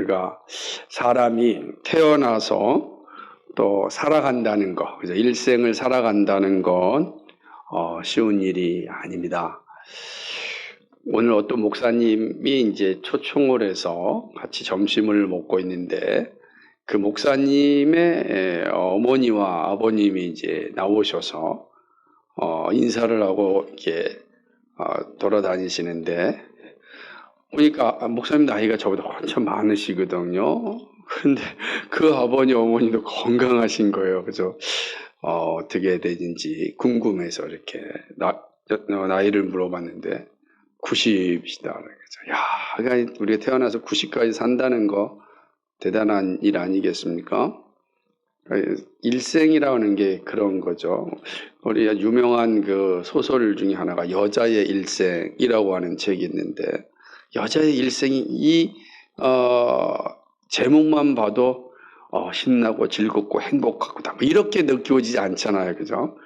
우리가 사람이 태어나서 또 살아간다는 것, 그죠? 일생을 살아간다는 건 쉬운 일이 아닙니다. 오늘 어떤 목사님이 이제 초청을 해서 같이 점심을 먹고 있는데 그 목사님의 어머니와 아버님이 이제 나오셔서 인사를 하고 이렇게 돌아다니시는데 보니까 목사님 나이가 저보다 한참 많으시거든요. 근데 그 아버님 어머니도 건강하신 거예요. 그래서 어떻게 되는지 궁금해서 이렇게 나이를 물어봤는데 90이시다. 야, 그러니까 우리가 태어나서 90까지 산다는 거 대단한 일 아니겠습니까? 일생이라는 게 그런 거죠. 우리가 유명한 그 소설 중에 하나가 여자의 일생이라고 하는 책이 있는데 여자의 일생이 이 제목만 봐도 신나고 즐겁고 행복하고다 이렇게 느껴지지 않잖아요, 그죠?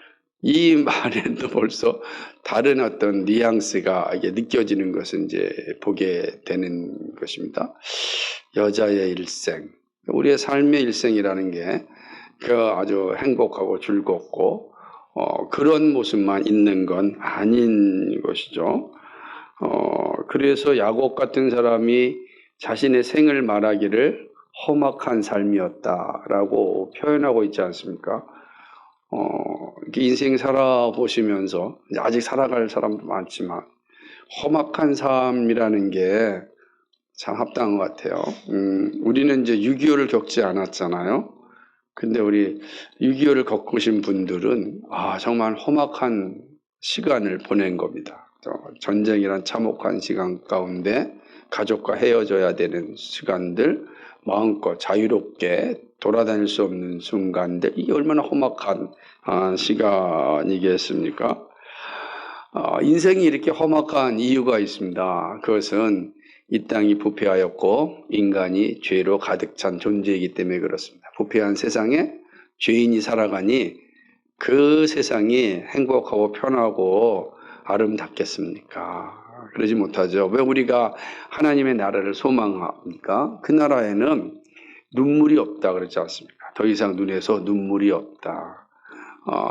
이 말에도 벌써 다른 어떤 뉘앙스가 이게 느껴지는 것을 이제 보게 되는 것입니다. 여자의 일생, 우리의 삶의 일생이라는 게 그 아주 행복하고 즐겁고 그런 모습만 있는 건 아닌 것이죠. 그래서 야곱 같은 사람이 자신의 생을 말하기를 험악한 삶이었다라고 표현하고 있지 않습니까? 인생 살아보시면서 아직 살아갈 사람도 많지만 험악한 삶이라는 게 참 합당한 것 같아요. 우리는 이제 6.25를 겪지 않았잖아요. 근데 우리 6.25를 겪으신 분들은 정말 험악한 시간을 보낸 겁니다. 전쟁이란 참혹한 시간 가운데 가족과 헤어져야 되는 시간들, 마음껏 자유롭게 돌아다닐 수 없는 순간들, 이게 얼마나 험악한 시간이겠습니까? 인생이 이렇게 험악한 이유가 있습니다. 그것은 이 땅이 부패하였고 인간이 죄로 가득 찬 존재이기 때문에 그렇습니다. 부패한 세상에 죄인이 살아가니 그 세상이 행복하고 편하고 아름답겠습니까? 그러지 못하죠. 왜 우리가 하나님의 나라를 소망합니까? 그 나라에는 눈물이 없다 그러지 않습니까? 더 이상 눈에서 눈물이 없다.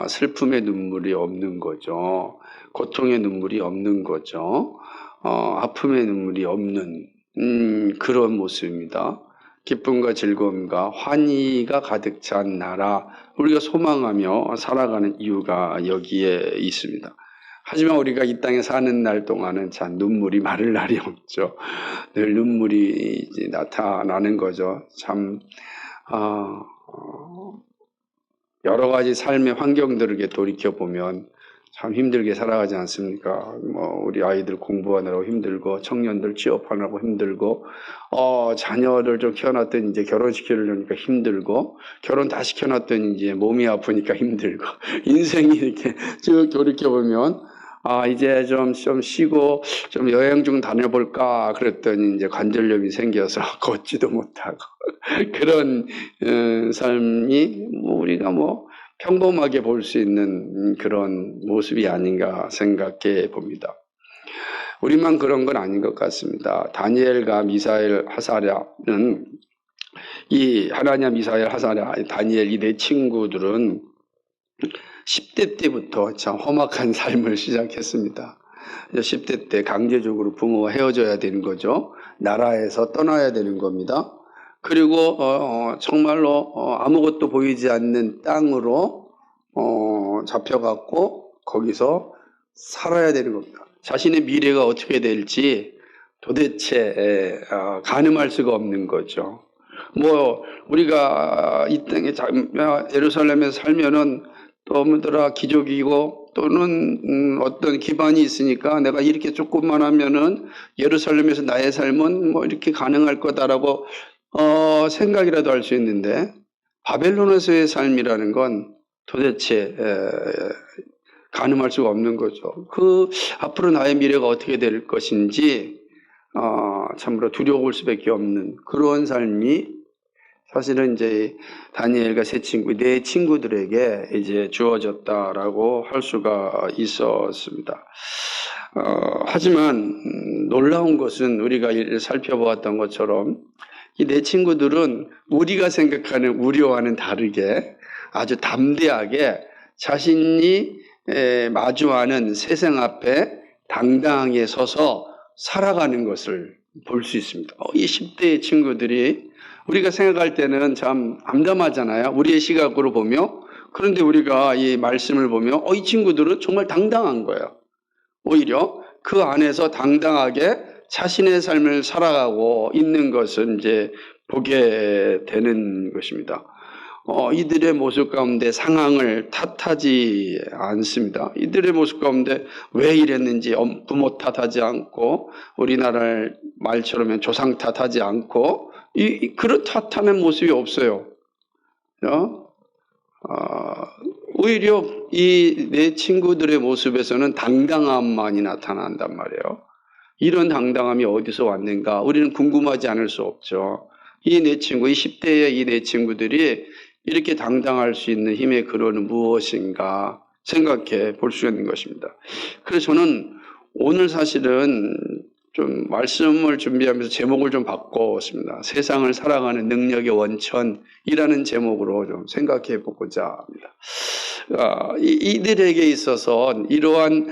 슬픔의 눈물이 없는 거죠. 고통의 눈물이 없는 거죠. 아픔의 눈물이 없는 그런 모습입니다. 기쁨과 즐거움과 환희가 가득 찬 나라, 우리가 소망하며 살아가는 이유가 여기에 있습니다. 하지만 우리가 이 땅에 사는 날 동안은 참 눈물이 마를 날이 없죠. 늘 눈물이 이제 나타나는 거죠. 참 여러 가지 삶의 환경들을 돌이켜보면 참 힘들게 살아가지 않습니까? 우리 아이들 공부하느라고 힘들고, 청년들 취업하느라고 힘들고, 자녀를 좀 키워놨더니 이제 결혼시키려니까 힘들고, 결혼 다 시켜놨더니 이제 몸이 아프니까 힘들고, 인생이 이렇게 쭉 돌이켜보면, 이제 좀 쉬고, 좀 여행 좀 다녀볼까, 그랬더니 이제 관절염이 생겨서 걷지도 못하고, 그런 삶이 우리가 평범하게 볼 수 있는 그런 모습이 아닌가 생각해 봅니다. 우리만 그런 건 아닌 것 같습니다. 다니엘과 미사엘, 하사랴는 이 하나냐, 미사엘, 하사랴, 다니엘 이 네 친구들은 10대 때부터 참 험악한 삶을 시작했습니다. 10대 때 강제적으로 부모와 헤어져야 되는 거죠. 나라에서 떠나야 되는 겁니다. 그리고 정말로 아무것도 보이지 않는 땅으로 잡혀갖고 거기서 살아야 되는 겁니다. 자신의 미래가 어떻게 될지 도대체 가늠할 수가 없는 거죠. 우리가 이 땅에 예루살렘에서 살면은 너무더라 기족이고 또는 어떤 기반이 있으니까 내가 이렇게 조금만 하면은 예루살렘에서 나의 삶은 이렇게 가능할 거다라고 생각이라도 할 수 있는데 바벨론에서의 삶이라는 건 도대체 가늠할 수가 없는 거죠. 앞으로 나의 미래가 어떻게 될 것인지 참으로 두려울 수밖에 없는 그런 삶이 사실은 이제 다니엘과 네 친구들에게 이제 주어졌다라고 할 수가 있었습니다. 하지만 놀라운 것은 우리가 살펴보았던 것처럼 이 내 친구들은 우리가 생각하는 우려와는 다르게 아주 담대하게 자신이 마주하는 세상 앞에 당당하게 서서 살아가는 것을 볼 수 있습니다. 이 10대의 친구들이 우리가 생각할 때는 참 암담하잖아요. 우리의 시각으로 보며. 그런데 우리가 이 말씀을 보며 이 친구들은 정말 당당한 거예요. 오히려 그 안에서 당당하게 자신의 삶을 살아가고 있는 것을 이제 보게 되는 것입니다. 이들의 모습 가운데 상황을 탓하지 않습니다. 이들의 모습 가운데 왜 이랬는지 부모 탓하지 않고 우리나라 말처럼 조상 탓하지 않고 그런 탓하는 모습이 없어요. 오히려 이 내 친구들의 모습에서는 당당함만이 나타난단 말이에요. 이런 당당함이 어디서 왔는가? 우리는 궁금하지 않을 수 없죠. 이 내 친구, 이 10대의 이 내 친구들이 이렇게 당당할 수 있는 힘의 근원은 무엇인가 생각해 볼 수 있는 것입니다. 그래서 저는 오늘 사실은 좀 말씀을 준비하면서 제목을 좀 바꿨습니다. 세상을 살아가는 능력의 원천이라는 제목으로 좀 생각해 보고자 합니다. 이들에게 있어서 이러한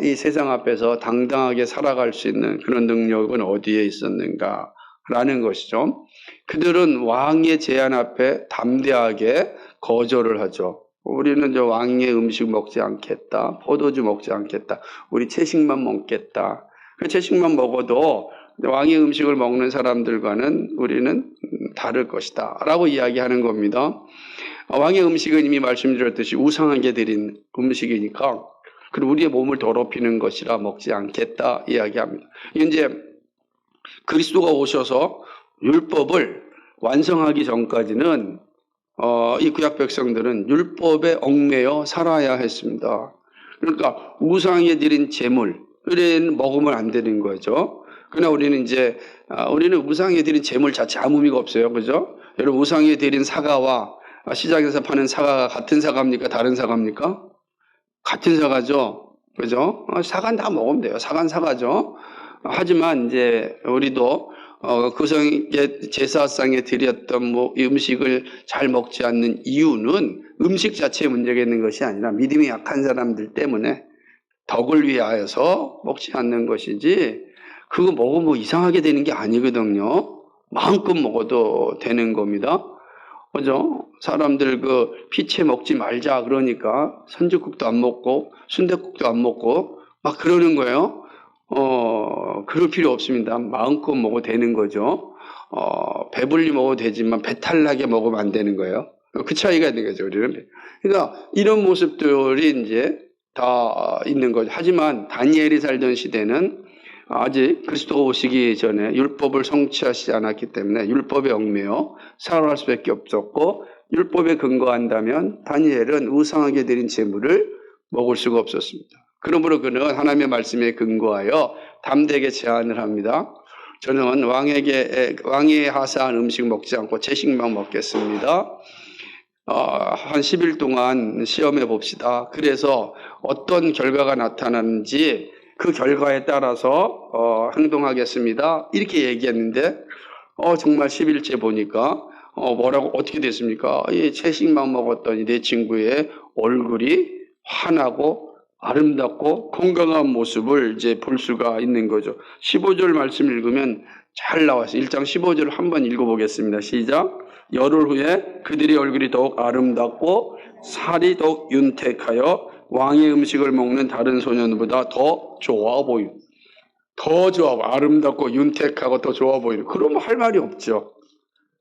이 세상 앞에서 당당하게 살아갈 수 있는 그런 능력은 어디에 있었는가라는 것이죠. 그들은 왕의 제안 앞에 담대하게 거절을 하죠. 우리는 저 왕의 음식 먹지 않겠다. 포도주 먹지 않겠다. 우리 채식만 먹겠다. 그 채식만 먹어도 왕의 음식을 먹는 사람들과는 우리는 다를 것이다 라고 이야기하는 겁니다. 왕의 음식은 이미 말씀드렸듯이 우상에게 드린 음식이니까 그리고 우리의 몸을 더럽히는 것이라 먹지 않겠다 이야기합니다. 이제 그리스도가 오셔서 율법을 완성하기 전까지는 이 구약 백성들은 율법에 얽매여 살아야 했습니다. 그러니까 우상에 드린 제물 을 먹으면 안 되는 거죠. 그러나 우리는 우리는 우상에 드린 제물 자체 아무 의미가 없어요. 그죠? 여러분 우상에 드린 사과와 시장에서 파는 사과가 같은 사과입니까? 다른 사과입니까? 같은 사과죠. 그죠? 사과는 다 먹으면 돼요. 사과는 사과죠. 하지만 이제 우리도 제사상에 드렸던 이 음식을 잘 먹지 않는 이유는 음식 자체에 문제가 있는 것이 아니라 믿음이 약한 사람들 때문에 덕을 위하여서 먹지 않는 것이지 그거 먹으면 이상하게 되는 게 아니거든요. 마음껏 먹어도 되는 겁니다. 그죠? 사람들 피채 먹지 말자 그러니까 선지국도 안 먹고 순댓국도 안 먹고 막 그러는 거예요. 그럴 필요 없습니다. 마음껏 먹어도 되는 거죠. 배불리 먹어도 되지만 배탈 나게 먹으면 안 되는 거예요. 그 차이가 있는 거죠, 우리는. 그러니까 이런 모습들이 이제 다 있는 거죠. 하지만 다니엘이 살던 시대는 아직 그리스도가 오시기 전에 율법을 성취하시지 않았기 때문에 율법에 얽매여 살아갈 수밖에 없었고 율법에 근거한다면 다니엘은 우상하게 드린 제물을 먹을 수가 없었습니다. 그러므로 그는 하나님의 말씀에 근거하여 담대하게 제안을 합니다. 저는 왕이 하사한 음식 먹지 않고 채식만 먹겠습니다. 한 10일 동안 시험해 봅시다. 그래서 어떤 결과가 나타나는지 그 결과에 따라서 행동하겠습니다. 이렇게 얘기했는데 정말 10일째 보니까 뭐라고 어떻게 됐습니까? 이 채식만 먹었더니 내 친구의 얼굴이 환하고 아름답고 건강한 모습을 이제 볼 수가 있는 거죠. 15절 말씀 읽으면 잘 나왔어요. 1장 15절을 한번 읽어보겠습니다. 시작. 열흘 후에 그들의 얼굴이 더욱 아름답고 살이 더욱 윤택하여 왕의 음식을 먹는 다른 소년보다 더 좋아 보이는, 아름답고 윤택하고 더 좋아 보이는. 그러면 할 말이 없죠.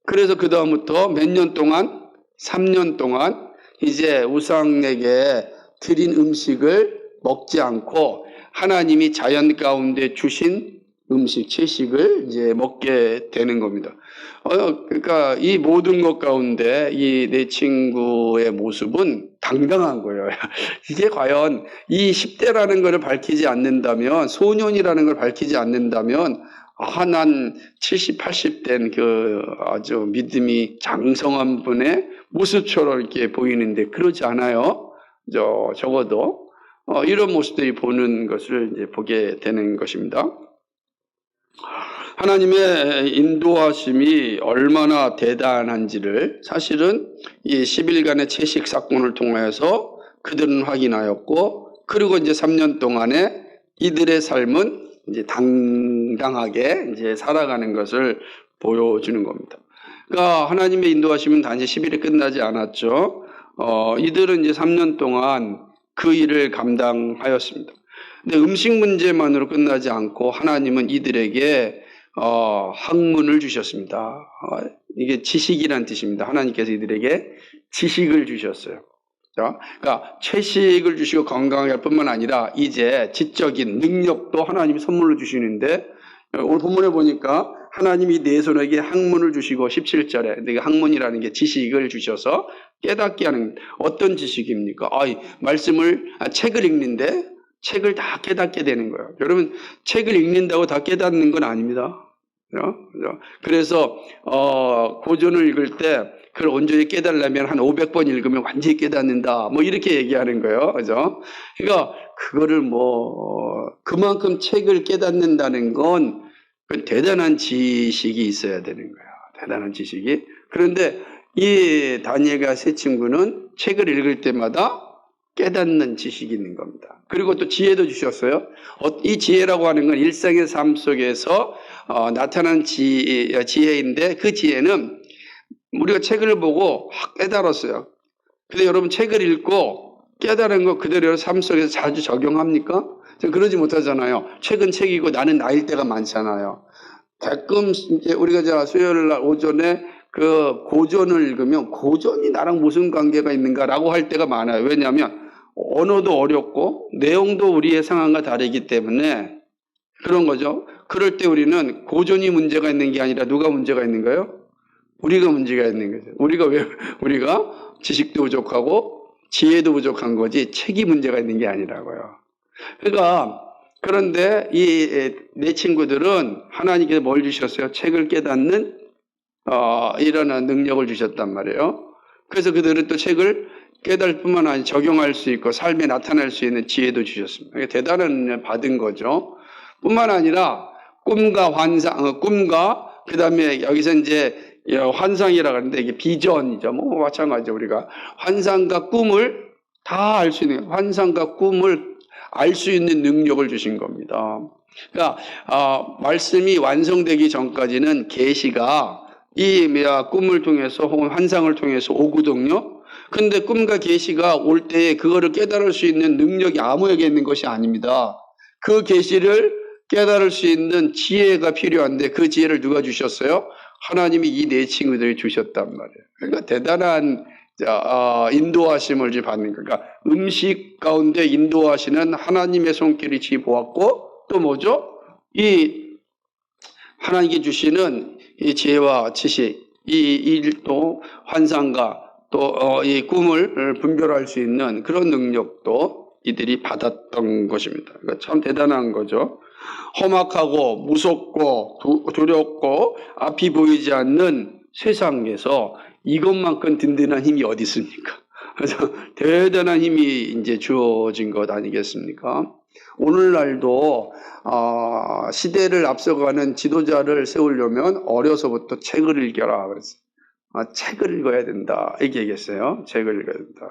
그래서 그 다음부터 몇 년 동안, 3년 동안 이제 우상에게 드린 음식을 먹지 않고 하나님이 자연 가운데 주신 음식, 채식을 이제 먹게 되는 겁니다. 그러니까 이 모든 것 가운데 이 내 친구의 모습은 당당한 거예요. 이게 과연 이 10대라는 것을 밝히지 않는다면, 소년이라는 걸 밝히지 않는다면, 난 70, 80된 아주 믿음이 장성한 분의 모습처럼 이렇게 보이는데 그러지 않아요. 적어도 이런 모습들이 보는 것을 이제 보게 되는 것입니다. 하나님의 인도하심이 얼마나 대단한지를 사실은 이 10일간의 채식 사건을 통해서 그들은 확인하였고, 그리고 이제 3년 동안에 이들의 삶은 이제 당당하게 이제 살아가는 것을 보여주는 겁니다. 그러니까 하나님의 인도하심은 단지 10일에 끝나지 않았죠. 이들은 이제 3년 동안 그 일을 감당하였습니다. 근데 음식 문제만으로 끝나지 않고 하나님은 이들에게 학문을 주셨습니다. 이게 지식이란 뜻입니다. 하나님께서 이들에게 지식을 주셨어요. 그러니까 채식을 주시고 건강하게 할 뿐만 아니라 이제 지적인 능력도 하나님이 선물로 주시는데, 오늘 본문에 보니까 하나님이 내 손에게 학문을 주시고 17절에 내가 학문이라는 게 지식을 주셔서 깨닫게 하는, 어떤 지식입니까? 책을 읽는데 책을 다 깨닫게 되는 거예요. 여러분, 책을 읽는다고 다 깨닫는 건 아닙니다. 그래서 고전을 읽을 때 그걸 온전히 깨달으려면 한 500번 읽으면 완전히 깨닫는다, 뭐 이렇게 얘기하는 거예요. 그죠? 그러니까 그거를 그만큼 책을 깨닫는다는 건 대단한 지식이 있어야 되는 거예요. 대단한 지식이. 그런데 이 다니엘과 세 친구는 책을 읽을 때마다 깨닫는 지식이 있는 겁니다. 그리고 또 지혜도 주셨어요. 이 지혜라고 하는 건 일상의 삶 속에서 나타난 지혜인데, 그 지혜는 우리가 책을 보고 깨달았어요. 근데 여러분, 책을 읽고 깨달은 거 그대로 삶 속에서 자주 적용합니까? 그러지 못하잖아요. 책은 책이고 나는 나일 때가 많잖아요. 가끔 이제 우리가 수요일 날 오전에 그 고전을 읽으면 고전이 나랑 무슨 관계가 있는가라고 할 때가 많아요. 왜냐하면 언어도 어렵고 내용도 우리의 상황과 다르기 때문에 그런 거죠. 그럴 때 우리는 고전이 문제가 있는 게 아니라 누가 문제가 있는가요? 우리가 문제가 있는 거죠. 우리가 지식도 부족하고 지혜도 부족한 거지 책이 문제가 있는 게 아니라고요. 그러니까 그런데 이 네 친구들은 하나님께서 뭘 주셨어요? 책을 깨닫는 이런 능력을 주셨단 말이에요. 그래서 그들은 또 책을 깨달을 뿐만 아니라 적용할 수 있고 삶에 나타날 수 있는 지혜도 주셨습니다. 대단한 은혜를 받은 거죠. 뿐만 아니라 꿈과 환상, 꿈과 그다음에 여기서 이제 환상이라고 하는데 이게 비전이죠. 뭐 마찬가지죠. 우리가 환상과 꿈을 다 알 수 있는, 환상과 꿈을 알 수 있는 능력을 주신 겁니다. 그러니까 말씀이 완성되기 전까지는 계시가 이 꿈을 통해서 혹은 환상을 통해서 오거든요. 근데 꿈과 계시가 올 때에 그거를 깨달을 수 있는 능력이 아무에게 있는 것이 아닙니다. 그 계시를 깨달을 수 있는 지혜가 필요한데 그 지혜를 누가 주셨어요? 하나님이 이 네 친구들이 주셨단 말이에요. 그러니까 대단한 인도하심을 받는 거예요. 그러니까 음식 가운데 인도하시는 하나님의 손길이 보았고, 또 뭐죠? 이 하나님께 주시는 이 지혜와 지식, 이 일도 환상과 또 이 꿈을 분별할 수 있는 그런 능력도 이들이 받았던 것입니다. 그러니까 참 대단한 거죠. 험악하고 무섭고 두렵고 앞이 보이지 않는 세상에서 이것만큼 든든한 힘이 어디 있습니까? 그래서 대단한 힘이 이제 주어진 것 아니겠습니까? 오늘날도 시대를 앞서가는 지도자를 세우려면 어려서부터 책을 읽어라 그랬어요. 책을 읽어야 된다 이렇게 얘기했어요. 책을 읽어야 된다.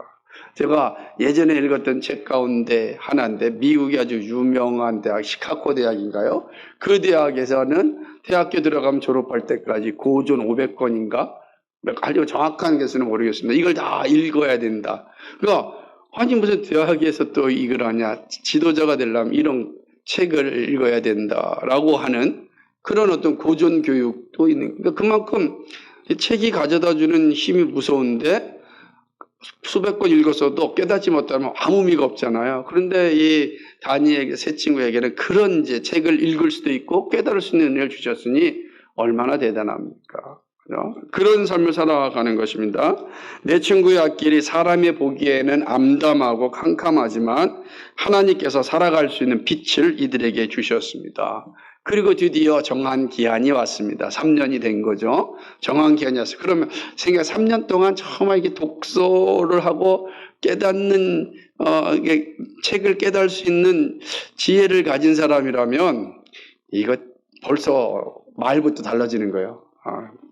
제가 예전에 읽었던 책 가운데 하나인데, 미국이 아주 유명한 대학, 시카고 대학인가요? 그 대학에서는 대학교 들어가면 졸업할 때까지 고전 500권인가? 아주 정확한 개수는 모르겠습니다. 이걸 다 읽어야 된다. 그러니까 아니 무슨 대학에서 또 이걸 하냐, 지도자가 되려면 이런 책을 읽어야 된다라고 하는 그런 어떤 고전 교육도 있는. 그러니까 그만큼 이 책이 가져다주는 힘이 무서운데, 수백 권 읽었어도 깨닫지 못하면 아무 의미가 없잖아요. 그런데 이 다니엘 세 친구에게는 그런 이제 책을 읽을 수도 있고 깨달을 수 있는 은혜를 주셨으니 얼마나 대단합니까? 그죠? 그런 삶을 살아가는 것입니다. 내 친구의 앞길이 사람이 보기에는 암담하고 캄캄하지만 하나님께서 살아갈 수 있는 빛을 이들에게 주셨습니다. 그리고 드디어 정한 기한이 왔습니다. 3년이 된 거죠. 정한 기한이 왔어요. 그러면 3년 동안 정말 이렇게 독서를 하고 깨닫는 책을 깨달을 수 있는 지혜를 가진 사람이라면 이거 벌써 말부터 달라지는 거예요.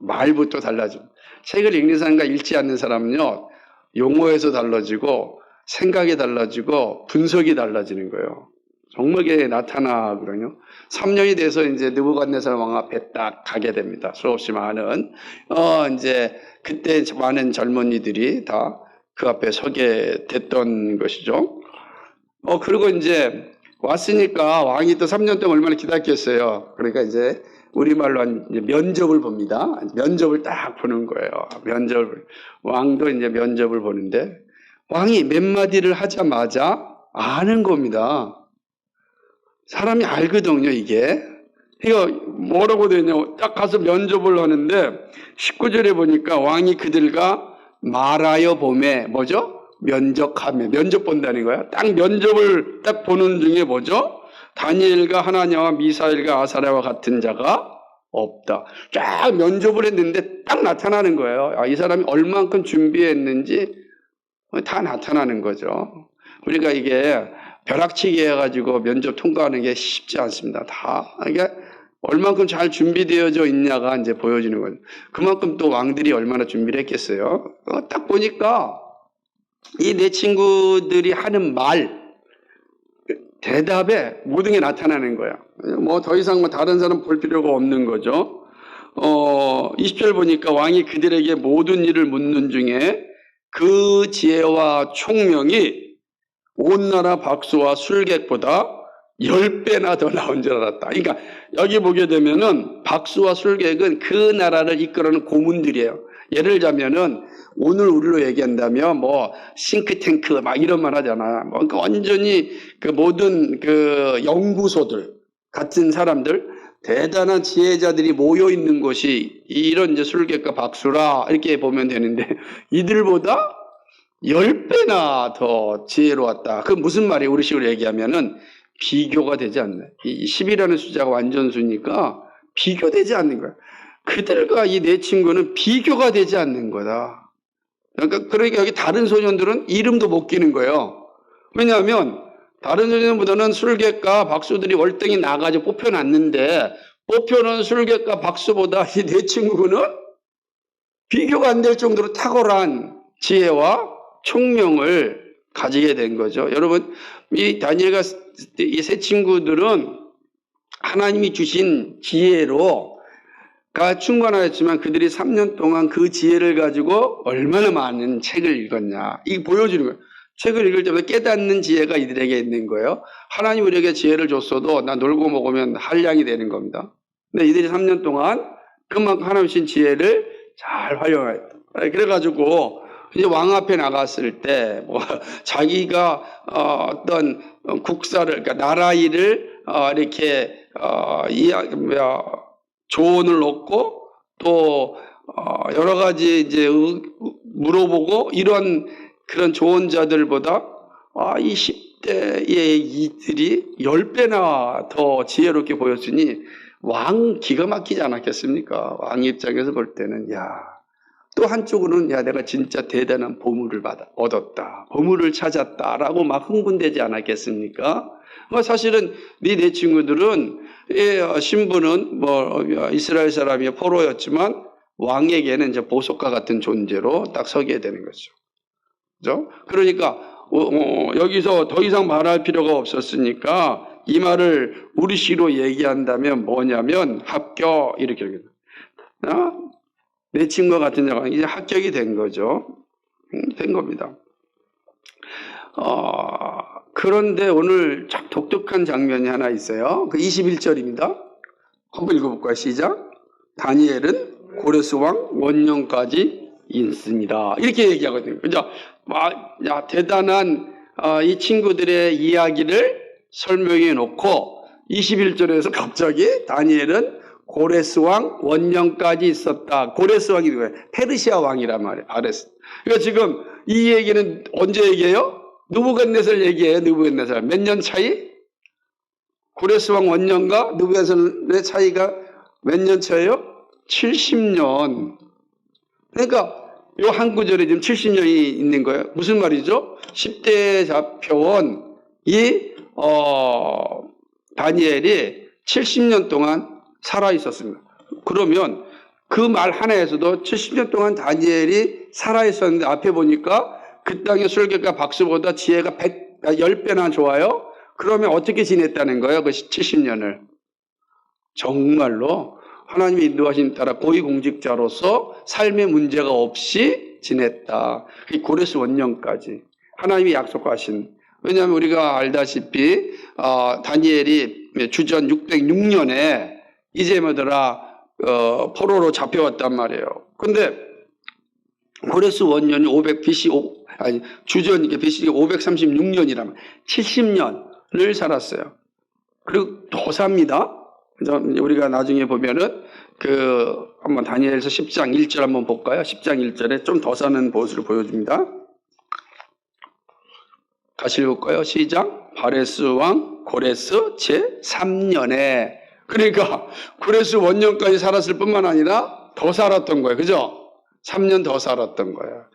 말부터 달라지고. 책을 읽는 사람과 읽지 않는 사람은요, 용어에서 달라지고, 생각이 달라지고, 분석이 달라지는 거예요. 정말 그게 나타나거든요. 3년이 돼서 이제 느부갓네살 왕 앞에 딱 가게 됩니다. 수없이 많은, 이제 그때 많은 젊은이들이 다 그 앞에 서게 됐던 것이죠. 그리고 이제 왔으니까 왕이 또 3년 동안 얼마나 기다렸겠어요. 그러니까 이제 우리말로 이제 면접을 봅니다. 면접을 딱 보는 거예요. 면접을. 왕도 이제 면접을 보는데 왕이 몇 마디를 하자마자 아는 겁니다. 사람이 알거든요, 이게. 이거 뭐라고 되냐. 딱 가서 면접을 하는데 19절에 보니까 왕이 그들과 말하여 보매 뭐죠? 면접하며 면접 본다는 거야. 딱 면접을 딱 보는 중에 뭐죠? 다니엘과 하나냐와 미사엘과 아사랴와 같은 자가 없다. 쫙 면접을 했는데 딱 나타나는 거예요. 이 사람이 얼만큼 준비했는지 다 나타나는 거죠. 우리가 이게 벼락치기 해가지고 면접 통과하는 게 쉽지 않습니다. 다 이게 얼만큼 잘 준비되어져 있냐가 이제 보여지는 거죠. 그만큼 또 왕들이 얼마나 준비를 했겠어요. 딱 보니까 이 내 친구들이 하는 말, 대답에 모든 게 나타나는 거야. 뭐 더 이상 뭐 다른 사람 볼 필요가 없는 거죠. 20절 보니까 왕이 그들에게 모든 일을 묻는 중에 그 지혜와 총명이 온 나라 박수와 술객보다 10배나 더 나온 줄 알았다. 그러니까 여기 보게 되면은 박수와 술객은 그 나라를 이끌어는 고문들이에요. 예를 들자면은 오늘 우리로 얘기한다면 뭐 싱크탱크 막 이런 말 하잖아. 뭐 완전히 그 모든 그 연구소들 같은 사람들, 대단한 지혜자들이 모여 있는 곳이 이런 이제 술객과 박수라 이렇게 보면 되는데 이들보다 10배나 더 지혜로웠다. 그 무슨 말이에요? 우리식으로 얘기하면은 비교가 되지 않네. 이 10이라는 숫자가 완전수니까 비교되지 않는 거야. 그들과 이 내 친구는 비교가 되지 않는 거다. 그러니까 여기 다른 소년들은 이름도 못 끼는 거예요. 왜냐하면 다른 소년보다는 술객과 박수들이 월등히 나가지고 뽑혀놨는데 뽑혀놓은 술객과 박수보다 이 내 친구는 비교가 안 될 정도로 탁월한 지혜와 총명을 가지게 된 거죠. 여러분, 이 다니엘과 이 세 친구들은 하나님이 주신 지혜로가 충만하였지만 그들이 3년 동안 그 지혜를 가지고 얼마나 많은 책을 읽었냐. 이게 보여주는 거예요. 책을 읽을 때마다 깨닫는 지혜가 이들에게 있는 거예요. 하나님 우리에게 지혜를 줬어도 나 놀고 먹으면 한량이 되는 겁니다. 근데 이들이 3년 동안 그만큼 하나님 주신 지혜를 잘 활용했다. 그래가지고 이제 왕 앞에 나갔을 때, 뭐, 자기가, 어떤 국사를, 그러니까 나라 일을, 이렇게, 조언을 얻고, 또, 여러 가지 이제 물어보고, 이런 그런 조언자들보다, 이 10대의 이들이 10배나 더 지혜롭게 보였으니, 왕 기가 막히지 않았겠습니까? 왕 입장에서 볼 때는, 또 한쪽으로는 내가 진짜 대단한 보물을 얻었다. 보물을 찾았다라고 막 흥분되지 않았겠습니까? 사실은 내 친구들은 신분은 뭐 이스라엘 사람이 포로였지만 왕에게는 이제 보석과 같은 존재로 딱 서게 되는 거죠. 그죠? 그러니까 여기서 더 이상 말할 필요가 없었으니까 이 말을 우리식으로 얘기한다면 뭐냐면 합격 이렇게 내 친구와 같은 자가 이제 합격이 된 거죠. 된 겁니다. 그런데 오늘 참 독특한 장면이 하나 있어요. 그 21절입니다. 한번 읽어볼까요? 시작. 다니엘은 고레스 왕 원년까지 있습니다. 이렇게 얘기하거든요. 그죠? 대단한 이 친구들의 이야기를 설명해 놓고 21절에서 갑자기 다니엘은 고레스 왕 원년까지 있었다. 고레스 왕이 누구예요? 페르시아 왕이란 말이에요. 아레스. 그러니까 지금 이 얘기는 언제 얘기해요? 느부갓네살 얘기해요. 느부갓네살. 몇 년 차이? 고레스 왕 원년과 느부갓네살의 차이가 몇 년 차예요? 70년. 그러니까 요 한 구절에 지금 70년이 있는 거예요. 무슨 말이죠? 10대에 잡혀온 이 다니엘이 70년 동안 살아 있었습니다. 그러면 그 말 하나에서도 70년 동안 다니엘이 살아있었는데 앞에 보니까 그 땅의 술객과 박수보다 지혜가 10배나 좋아요? 그러면 어떻게 지냈다는 거예요? 그 70년을. 정말로 하나님의 인도하신 따라 고위공직자로서 삶의 문제가 없이 지냈다. 고레스 원년까지 하나님이 약속하신. 왜냐하면 우리가 알다시피 다니엘이 주전 606년에 이제 뭐더라 포로로 잡혀왔단 말이에요. 근데 고레스 원년이 주전 BC 536년이라면 70년을 살았어요. 그리고 더 삽니다. 그래서 우리가 나중에 보면은 한번 다니엘서 10장 1절 한번 볼까요? 10장 1절에 좀 더 사는 모습을 보여줍니다. 다시 읽을까요? 시작. 바레스 왕 고레스 제3년에, 그러니까 고레스 원년까지 살았을 뿐만 아니라 더 살았던 거예요. 그죠? 3년 더 살았던 거예요.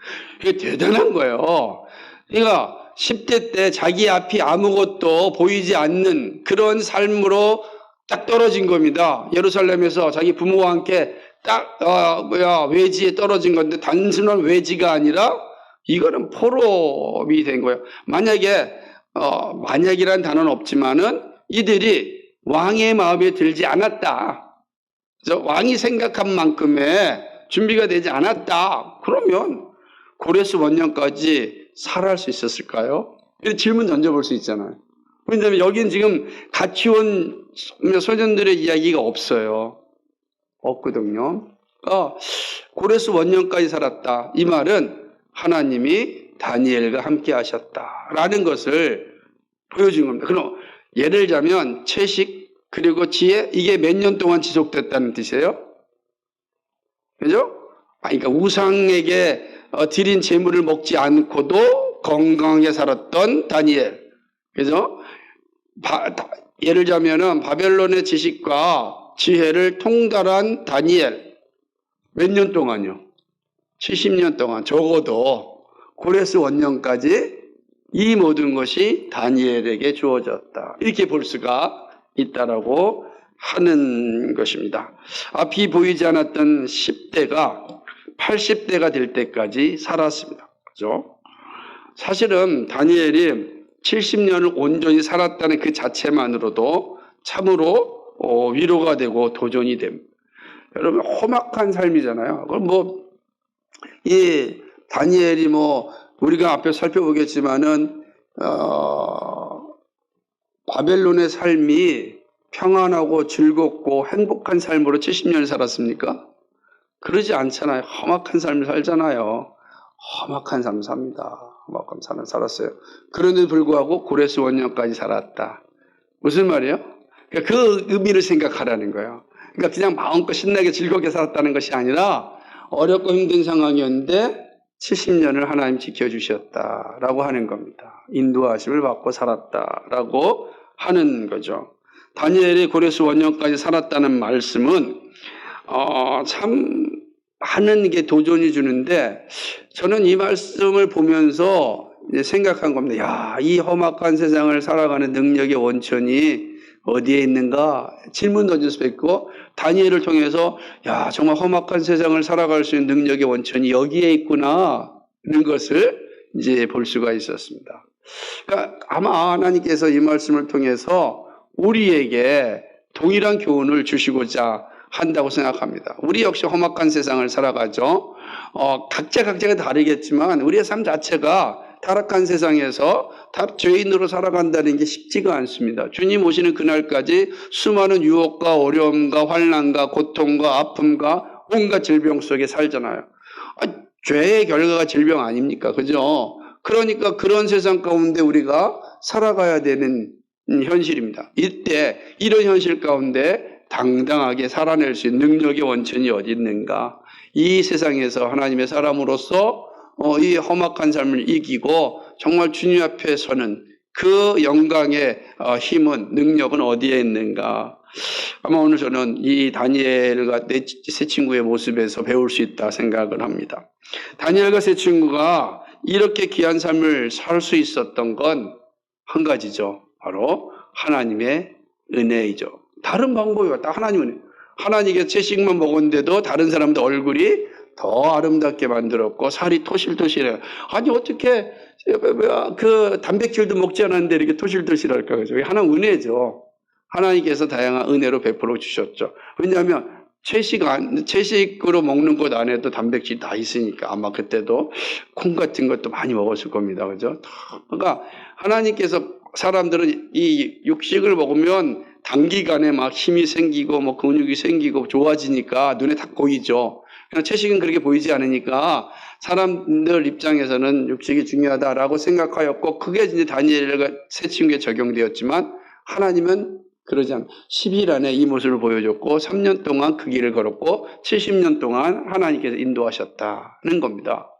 이게 대단한 거예요. 그러니까 10대 때 자기 앞이 아무것도 보이지 않는 그런 삶으로 딱 떨어진 겁니다. 예루살렘에서 자기 부모와 함께 딱 외지에 떨어진 건데 단순한 외지가 아니라 이거는 포로이 된 거예요. 만약이란 단어는 없지만은 이들이 왕의 마음에 들지 않았다. 그래서 왕이 생각한 만큼의 준비가 되지 않았다. 그러면 고레스 원년까지 살아갈 수 있었을까요? 이런 질문 던져볼 수 있잖아요. 왜냐하면 여기는 지금 같이 온 소년들의 이야기가 없어요. 없거든요. 고레스 원년까지 살았다. 이 말은 하나님이 다니엘과 함께 하셨다라는 것을 보여준 겁니다. 그럼 예를 들자면 채식 그리고 지혜, 이게 몇 년 동안 지속됐다는 뜻이에요? 그죠? 그러니까 우상에게 드린 제물을 먹지 않고도 건강하게 살았던 다니엘. 그죠? 예를 들자면은 바벨론의 지식과 지혜를 통달한 다니엘. 몇 년 동안요? 70년 동안 적어도 고레스 원년까지 이 모든 것이 다니엘에게 주어졌다. 이렇게 볼 수가 있다라고 하는 것입니다. 앞이 보이지 않았던 10대가 80대가 될 때까지 살았습니다. 그죠? 사실은 다니엘이 70년을 온전히 살았다는 그 자체만으로도 참으로 위로가 되고 도전이 됩니다. 여러분, 험악한 삶이잖아요. 그럼 이 다니엘이 우리가 앞에 살펴보겠지만은 바벨론의 삶이 평안하고 즐겁고 행복한 삶으로 70년을 살았습니까? 그러지 않잖아요. 험악한 삶을 살잖아요. 험악한 삶을 삽니다. 험악한 삶을 살았어요. 그런데도 불구하고 고레스 원년까지 살았다. 무슨 말이에요? 그러니까 그 의미를 생각하라는 거예요. 그러니까 그냥 마음껏 신나게 즐겁게 살았다는 것이 아니라 어렵고 힘든 상황이었는데 70년을 하나님 지켜주셨다라고 하는 겁니다. 인도하심을 받고 살았다라고 하는 거죠. 다니엘이 고레스 원년까지 살았다는 말씀은 참 하는 게 도전이 주는데, 저는 이 말씀을 보면서 이제 생각한 겁니다. 야, 이 험악한 세상을 살아가는 능력의 원천이 어디에 있는가 질문 던질 수 있고, 다니엘을 통해서 야, 정말 험악한 세상을 살아갈 수 있는 능력의 원천이 여기에 있구나 하는 것을 이제 볼 수가 있었습니다. 그러니까 아마 하나님께서 이 말씀을 통해서 우리에게 동일한 교훈을 주시고자 한다고 생각합니다. 우리 역시 험악한 세상을 살아가죠. 각자가 다르겠지만 우리의 삶 자체가 타락한 세상에서 죄인으로 살아간다는 게 쉽지가 않습니다. 주님 오시는 그날까지 수많은 유혹과 어려움과 환난과 고통과 아픔과 온갖 질병 속에 살잖아요. 죄의 결과가 질병 아닙니까? 그죠? 그러니까 그런 세상 가운데 우리가 살아가야 되는 현실입니다. 이때 이런 현실 가운데 당당하게 살아낼 수 있는 능력의 원천이 어디 있는가? 이 세상에서 하나님의 사람으로서 이 험악한 삶을 이기고 정말 주님 앞에 서는 그 영광의 힘은, 능력은 어디에 있는가? 아마 오늘 저는 이 다니엘과 세 친구의 모습에서 배울 수 있다 생각을 합니다. 다니엘과 세 친구가 이렇게 귀한 삶을 살 수 있었던 건 한 가지죠. 바로 하나님의 은혜이죠. 다른 방법이 없다. 하나님 은혜. 하나님께 채식만 먹었는데도 다른 사람들 얼굴이 더 아름답게 만들었고 살이 토실토실해요. 아니 어떻게 그 단백질도 먹지 않았는데 이렇게 토실토실할까? 그죠? 하나는 은혜죠. 하나님께서 다양한 은혜로 베풀어 주셨죠. 왜냐하면 채식으로 먹는 것 안에도 단백질이 다 있으니까 아마 그때도 콩 같은 것도 많이 먹었을 겁니다. 그죠? 그러니까 하나님께서 사람들은 이 육식을 먹으면 단기간에 막 힘이 생기고 뭐 근육이 생기고 좋아지니까 눈에 딱 보이죠. 그냥 채식은 그렇게 보이지 않으니까 사람들 입장에서는 육식이 중요하다라고 생각하였고 그게 이제 다니엘과 세 친구에 적용되었지만 하나님은 그러지 않아요. 10일 안에 이 모습을 보여줬고 3년 동안 그 길을 걸었고 70년 동안 하나님께서 인도하셨다는 겁니다.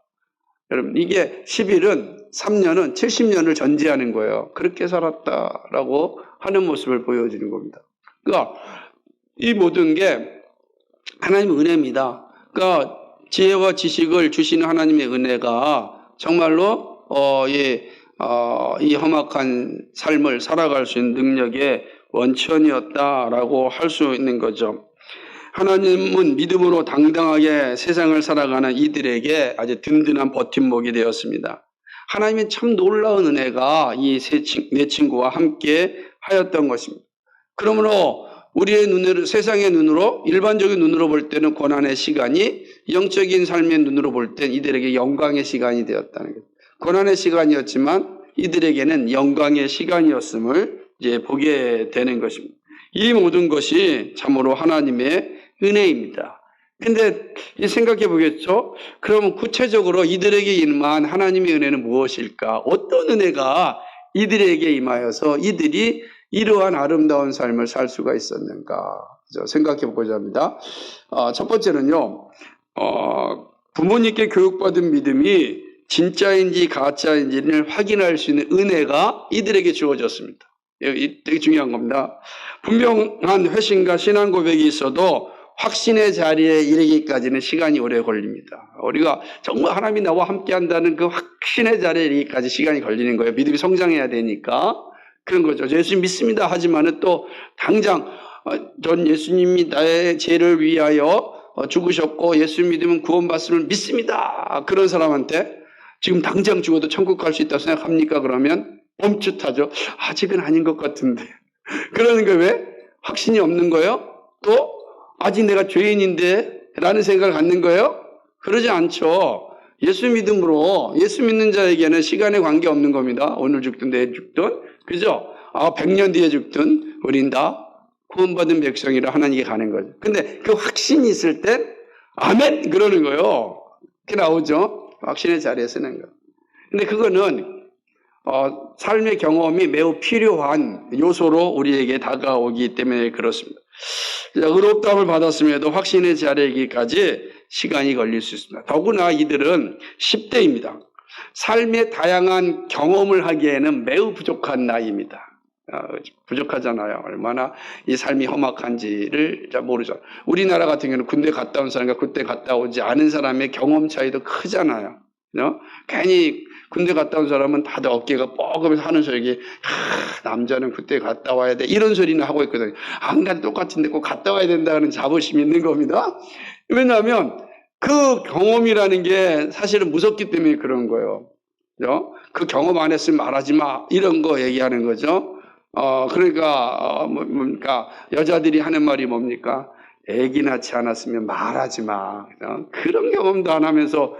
여러분 이게 10일은 3년은 70년을 전제하는 거예요. 그렇게 살았다라고 하는 모습을 보여주는 겁니다. 그러니까 이 모든 게 하나님의 은혜입니다. 그러니까 지혜와 지식을 주시는 하나님의 은혜가 정말로 이 험악한 삶을 살아갈 수 있는 능력의 원천이었다라고 할 수 있는 거죠. 하나님은 믿음으로 당당하게 세상을 살아가는 이들에게 아주 든든한 버팀목이 되었습니다. 하나님의 참 놀라운 은혜가 이 네 친구와 함께 하였던 것입니다. 그러므로 우리의 눈으로, 세상의 눈으로, 일반적인 눈으로 볼 때는 고난의 시간이 영적인 삶의 눈으로 볼 땐 이들에게 영광의 시간이 되었다는 것. 고난의 시간이었지만 이들에게는 영광의 시간이었음을 이제 보게 되는 것입니다. 이 모든 것이 참으로 하나님의 은혜입니다. 근데 생각해 보겠죠? 그러면 구체적으로 이들에게 임한 하나님의 은혜는 무엇일까? 어떤 은혜가 이들에게 임하여서 이들이 이러한 아름다운 삶을 살 수가 있었는가? 생각해 보고자 합니다. 첫 번째는요, 부모님께 교육받은 믿음이 진짜인지 가짜인지를 확인할 수 있는 은혜가 이들에게 주어졌습니다. 되게 중요한 겁니다. 분명한 회심과 신앙 고백이 있어도 확신의 자리에 이르기까지는 시간이 오래 걸립니다. 우리가 정말 하나님이 나와 함께 한다는 그 확신의 자리에 이르기까지 시간이 걸리는 거예요. 믿음이 성장해야 되니까. 그런 거죠. 예수 믿습니다 하지만은 또 당장 전 예수님이 나의 죄를 위하여 죽으셨고 예수 믿으면 구원받음을 믿습니다. 그런 사람한테 지금 당장 죽어도 천국 갈 수 있다고 생각합니까? 그러면 멈칫하죠. 아직은 아닌 것 같은데. 그러는 거 왜? 확신이 없는 거예요? 또 아직 내가 죄인인데 라는 생각을 갖는 거예요? 그러지 않죠. 예수 믿음으로 예수 믿는 자에게는 시간에 관계없는 겁니다. 오늘 죽든 내일 죽든 그죠? 100년 뒤에 죽든 우린 다 구원받은 백성이라 하나님께 가는 거죠. 근데 그 확신이 있을 땐 아멘 그러는 거예요. 그렇게 나오죠. 확신의 자리에 쓰는 거. 근데 그거는 삶의 경험이 매우 필요한 요소로 우리에게 다가오기 때문에 그렇습니다. 의롭다함을 받았음에도 확신의 자리에 이르기까지 시간이 걸릴 수 있습니다. 더구나 이들은 10대입니다. 삶의 다양한 경험을 하기에는 매우 부족한 나이입니다. 부족하잖아요. 얼마나 이 삶이 험악한지를 잘 모르죠. 우리나라 같은 경우는 군대 갔다 온 사람과 그때 갔다 오지 않은 사람의 경험 차이도 크잖아요. 괜히 군대 갔다 온 사람은 다들 어깨가 뻐그면서 하는 소리, 남자는 그때 갔다 와야 돼. 이런 소리는 하고 있거든요. 안 가도 똑같은데 꼭 갔다 와야 된다는 자부심이 있는 겁니다. 왜냐하면 그 경험이라는 게 사실은 무섭기 때문에 그런 거예요. 그 경험 안 했으면 말하지 마. 이런 거 얘기하는 거죠. 그러니까 여자들이 하는 말이 뭡니까? 애기 낳지 않았으면 말하지 마. 그런 경험도 안 하면서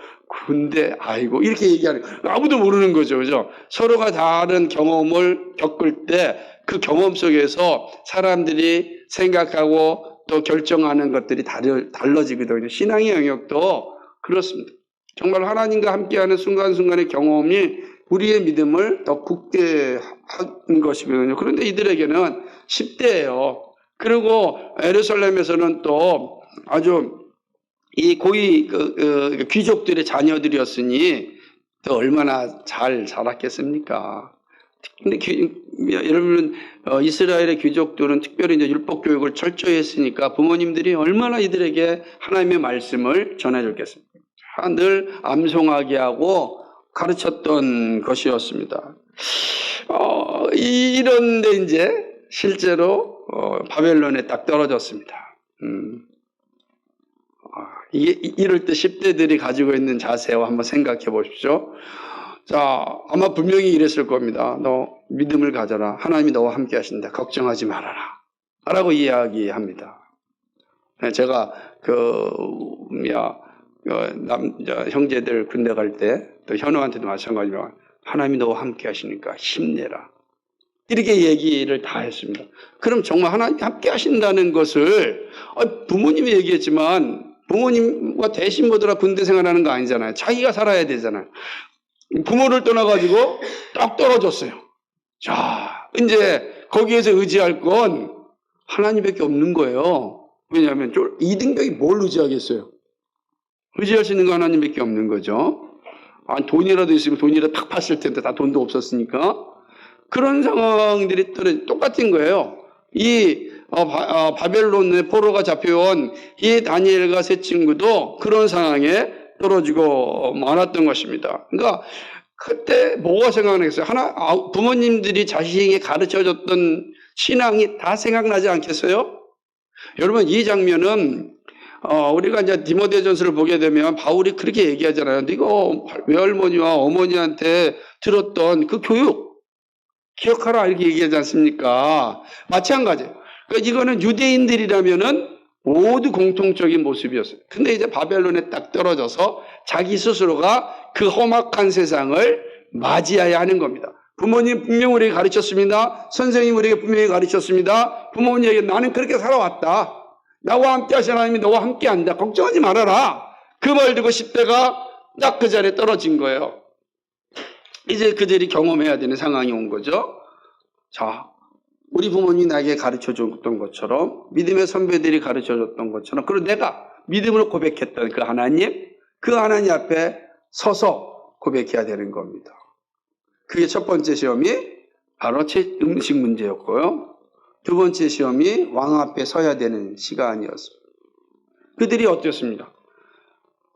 군대 아이고 이렇게 얘기하는 아무도 모르는 거죠. 그죠? 서로가 다른 경험을 겪을 때 그 경험 속에서 사람들이 생각하고 또 결정하는 것들이 달라지거든요. 신앙의 영역도 그렇습니다. 정말 하나님과 함께하는 순간순간의 경험이 우리의 믿음을 더 굳게 한 것이거든요. 그런데 이들에게는 10대예요. 그리고 예루살렘에서는 또 아주 이 고위 귀족들의 자녀들이었으니 또 얼마나 잘 자랐겠습니까? 근데 여러분 이스라엘의 귀족들은 특별히 이제 율법 교육을 철저히 했으니까 부모님들이 얼마나 이들에게 하나님의 말씀을 전해줬겠습니까? 늘 암송하게 하고 가르쳤던 것이었습니다. 이런데 이제 실제로 바벨론에 딱 떨어졌습니다. 이럴 때 10대들이 가지고 있는 자세와 한번 생각해 보십시오. 자, 아마 분명히 이랬을 겁니다. 너 믿음을 가져라. 하나님이 너와 함께 하신다. 걱정하지 말아라. 라고 이야기합니다. 제가 형제들 군대 갈 때, 또 현우한테도 마찬가지지만, 하나님이 너와 함께 하시니까 힘내라. 이렇게 얘기를 다 했습니다. 그럼 정말 하나님이 함께 하신다는 것을, 부모님이 얘기했지만, 부모님과 대신 보더라 군대 생활하는 거 아니잖아요. 자기가 살아야 되잖아요. 부모를 떠나가지고 딱 떨어졌어요. 자, 이제 거기에서 의지할 건 하나님밖에 없는 거예요. 왜냐하면 2등병이 뭘 의지하겠어요? 의지할 수 있는 건 하나님밖에 없는 거죠. 돈이라도 있으면 돈이라도 탁 팠을 텐데 다 돈도 없었으니까. 그런 상황들이 똑같은 거예요. 이 바벨론의 포로가 잡혀온 이 다니엘과 세 친구도 그런 상황에 떨어지고 많았던 것입니다. 그러니까 그때 뭐가 생각나겠어요? 부모님들이 자식에게 가르쳐줬던 신앙이 다 생각나지 않겠어요? 여러분, 이 장면은 우리가 이제 디모데전서를 보게 되면 바울이 그렇게 얘기하잖아요. 네가 외할머니와 어머니한테 들었던 그 교육 기억하라 이렇게 얘기하지 않습니까? 마찬가지예요. 그러니까 이거는 유대인들이라면은 모두 공통적인 모습이었어요. 근데 이제 바벨론에 딱 떨어져서 자기 스스로가 그 험악한 세상을 맞이해야 하는 겁니다. 부모님 분명 우리에게 가르쳤습니다. 선생님 우리에게 분명히 가르쳤습니다. 부모님에게 나는 그렇게 살아왔다. 나와 함께 하신 하나님이 너와 함께 한다. 걱정하지 말아라. 그 말 듣고 10대가 딱 그 자리에 떨어진 거예요. 이제 그들이 경험해야 되는 상황이 온 거죠. 자, 우리 부모님이 나에게 가르쳐줬던 것처럼, 믿음의 선배들이 가르쳐줬던 것처럼, 그리고 내가 믿음으로 고백했던 그 하나님 앞에 서서 고백해야 되는 겁니다. 그게 첫 번째 시험이 바로 음식 문제였고요. 두 번째 시험이 왕 앞에 서야 되는 시간이었습니다. 그들이 어땠습니다?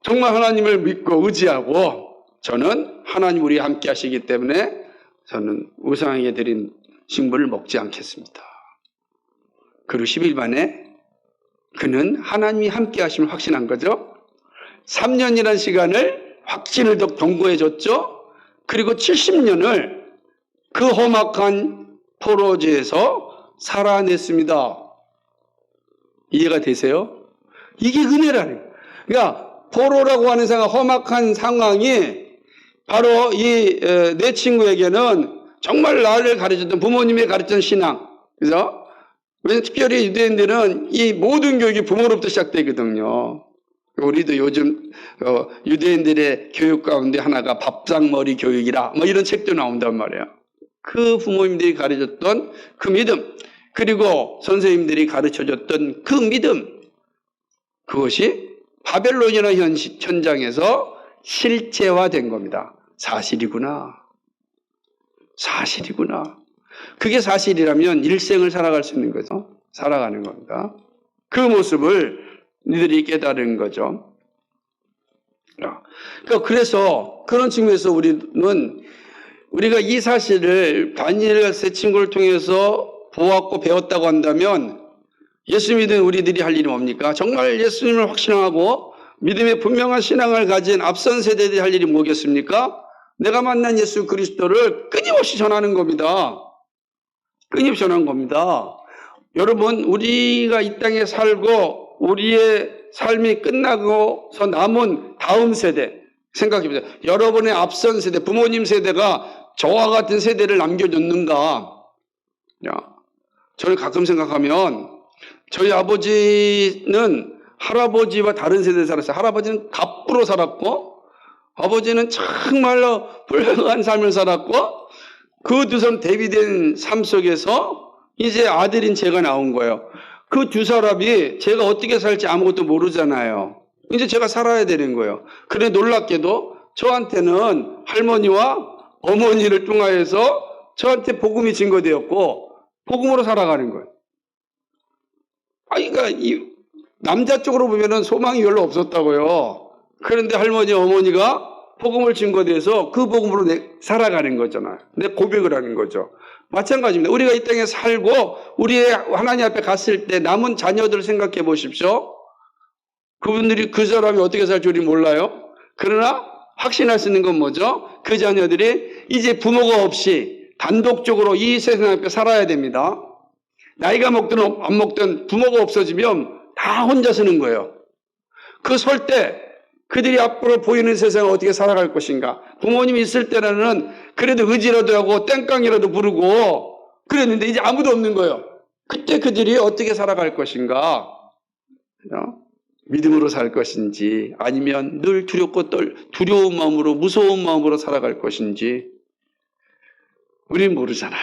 정말 하나님을 믿고 의지하고, 저는 하나님 우리 함께 하시기 때문에 저는 우상에게 드린 식물을 먹지 않겠습니다. 그리고 10일 만에 그는 하나님이 함께 하심을 확신한 거죠. 3년이라는 시간을 확신을 더 경고해 줬죠. 그리고 70년을 그 험악한 포로지에서 살아냈습니다. 이해가 되세요? 이게 은혜라는 거예요. 그러니까 포로라고 하는 상황, 험악한 상황이 바로 이 내 친구에게는 정말 나를 가르쳤던 부모님이 가르쳤던 신앙. 그죠? 왜냐면 특별히 유대인들은 이 모든 교육이 부모로부터 시작되거든요. 우리도 요즘 유대인들의 교육 가운데 하나가 밥상머리 교육이라 뭐 이런 책도 나온단 말이에요. 그 부모님들이 가르쳤던 그 믿음, 그리고 선생님들이 가르쳐줬던 그 믿음, 그것이 바벨론이라는 현장에서 실제화된 겁니다. 사실이구나. 그게 사실이라면 일생을 살아갈 수 있는 거죠. 살아가는 겁니다. 그 모습을 니들이 깨달은 거죠. 그래서 그런 측면에서 우리가 이 사실을 다니엘과 세 친구를 통해서 보았고 배웠다고 한다면 예수 믿는 우리들이 할 일이 뭡니까? 정말 예수님을 확신하고 믿음의 분명한 신앙을 가진 앞선 세대들이 할 일이 뭐겠습니까? 내가 만난 예수 그리스도를 끊임없이 전하는 겁니다. 끊임없이 전하는 겁니다. 여러분, 우리가 이 땅에 살고 우리의 삶이 끝나고서 남은 다음 세대 생각해보세요. 여러분의 앞선 세대, 부모님 세대가 저와 같은 세대를 남겨줬는가? 저는 가끔 생각하면 저희 아버지는 할아버지와 다른 세대에 살았어요. 할아버지는 갑부로 살았고 아버지는 정말로 불행한 삶을 살았고 그 두 사람 대비된 삶 속에서 이제 아들인 제가 나온 거예요. 그 두 사람이 제가 어떻게 살지 아무것도 모르잖아요. 이제 제가 살아야 되는 거예요. 그런데 놀랍게도 저한테는 할머니와 어머니를 통하여서 저한테 복음이 증거되었고 복음으로 살아가는 거예요. 그러니까 남자 쪽으로 보면은 소망이 별로 없었다고요. 그런데 할머니, 어머니가 복음을 증거돼서 그 복음으로 살아가는 거잖아요. 내 고백을 하는 거죠. 마찬가지입니다. 우리가 이 땅에 살고 우리의 하나님 앞에 갔을 때 남은 자녀들을 생각해 보십시오. 그분들이 그 사람이 어떻게 살지 우리 몰라요. 그러나 확신할 수 있는 건 뭐죠? 그 자녀들이 이제 부모가 없이 단독적으로 이 세상 앞에 살아야 됩니다. 나이가 먹든 안 먹든 부모가 없어지면 다 혼자 서는 거예요. 그 설 때 그들이 앞으로 보이는 세상을 어떻게 살아갈 것인가. 부모님이 있을 때는 그래도 의지라도 하고 땡깡이라도 부르고 그랬는데 이제 아무도 없는 거예요. 그때 그들이 어떻게 살아갈 것인가. 믿음으로 살 것인지 아니면 늘 두렵고 두려운 마음으로 무서운 마음으로 살아갈 것인지 우리는 모르잖아요.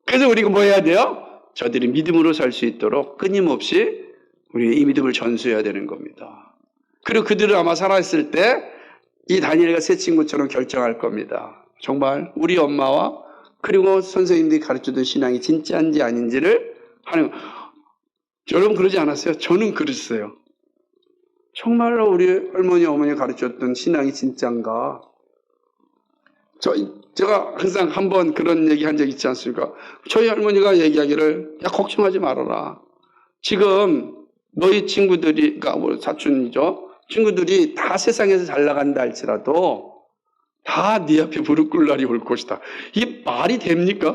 그래서 우리가 뭐 해야 돼요? 저들이 믿음으로 살 수 있도록 끊임없이 우리의 이 믿음을 전수해야 되는 겁니다. 그리고 그들은 아마 살아있을 때 이 다니엘과 세 친구처럼 결정할 겁니다. 정말 우리 엄마와 그리고 선생님들이 가르쳐준 신앙이 진짜인지 아닌지를 하는. 여러분 그러지 않았어요? 저는 그랬어요. 정말로 우리 할머니 어머니 가르쳤던 신앙이 진짜인가? 제가 항상 한번 그런 얘기 한 적 있지 않습니까? 저희 할머니가 얘기하기를 야 걱정하지 말아라. 지금 너희 친구들이 그러니까 뭐 사촌이죠. 친구들이 다 세상에서 잘 나간다 할지라도 다 네 앞에 무릎 꿇을 날이 올 것이다. 이게 말이 됩니까?